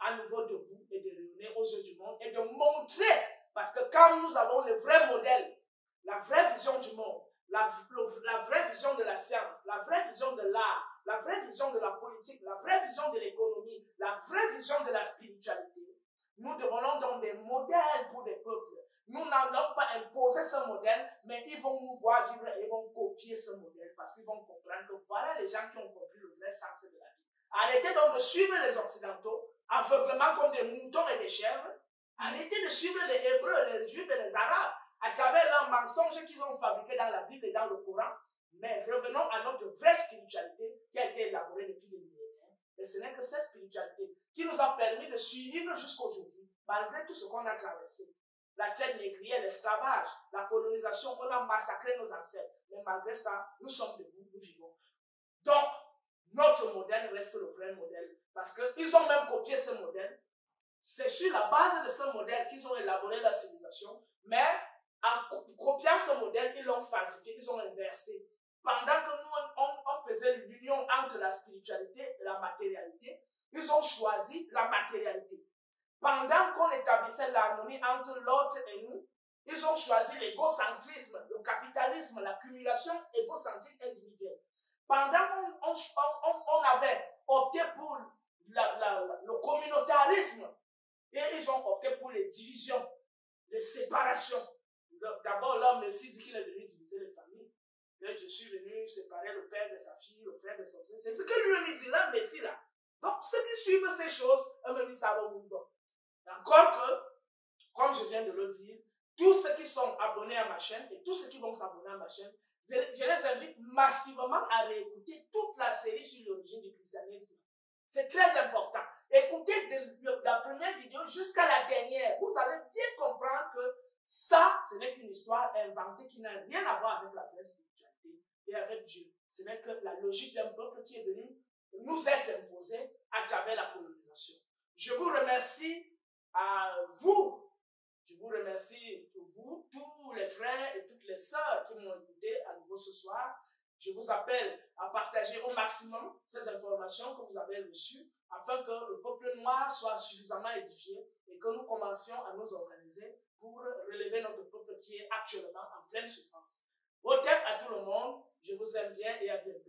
à nouveau debout et de rayonner aux yeux du monde et de montrer, parce que quand nous avons le vrai modèle, la vraie vision du monde, la vraie vision de la science, la vraie vision de l'art, la vraie vision de la politique, la vraie vision de l'économie, la vraie vision de la spiritualité, nous devenons donc des modèles pour des peuples. Nous n'allons pas imposer ce modèle, mais ils vont nous voir vivre et ils vont copier ce modèle parce qu'ils vont comprendre que voilà les gens qui ont compris le vrai sens de la vie. Arrêtez donc de suivre les Occidentaux aveuglement comme des moutons et des chèvres. Arrêtez de suivre les Hébreux, les Juifs et les Arabes à travers leurs mensonges qu'ils ont fabriqués dans la Bible et dans le Coran. Mais revenons à notre vraie spiritualité qui a été élaborée depuis des millénaires. Et ce n'est que cette spiritualité qui nous a permis de survivre jusqu'à aujourd'hui malgré tout ce qu'on a traversé. La traite négrière, l'esclavage, la colonisation, on a massacré nos ancêtres. Mais malgré ça, nous sommes debout, nous vivons. Donc, notre modèle reste le vrai modèle. Parce qu'ils ont même copié ce modèle. C'est sur la base de ce modèle qu'ils ont élaboré la civilisation. Mais en copiant ce modèle, ils l'ont falsifié, ils ont inversé. Pendant que nous, on faisait l'union entre la spiritualité et la matérialité, ils ont choisi la matérialité. Pendant qu'on établissait l'harmonie entre l'autre et nous, ils ont choisi l'égocentrisme, le capitalisme, l'accumulation égocentrique individuelle. Pendant qu'on avait opté pour le communautarisme, et ils ont opté pour les divisions, les séparations. D'abord, l'homme Messie dit qu'il est venu diviser les familles. Et je suis venu séparer le père de sa fille, le frère de son fils. C'est ce que lui-même dit là, Messie là. Donc, ceux qui suivent ces choses, eux-mêmes, ils savent où ils vont. Encore que, comme je viens de le dire, tous ceux qui sont abonnés à ma chaîne et tous ceux qui vont s'abonner à ma chaîne, je les invite massivement à réécouter toute la série sur l'origine du christianisme. C'est très important. Écoutez de la première vidéo jusqu'à la dernière. Vous allez bien comprendre que ça, ce n'est qu'une histoire inventée qui n'a rien à voir avec la vraie spiritualité et avec Dieu. Ce n'est que la logique d'un peuple qui est venu nous être imposée à travers la colonisation. Je vous remercie à vous. Je vous remercie vous, tous les frères et toutes les sœurs qui m'ont écouté à nouveau ce soir. Je vous appelle à partager au maximum ces informations que vous avez reçues afin que le peuple noir soit suffisamment édifié et que nous commencions à nous organiser pour relever notre peuple qui est actuellement en pleine souffrance. Au thème à tout le monde, je vous aime bien et à bientôt.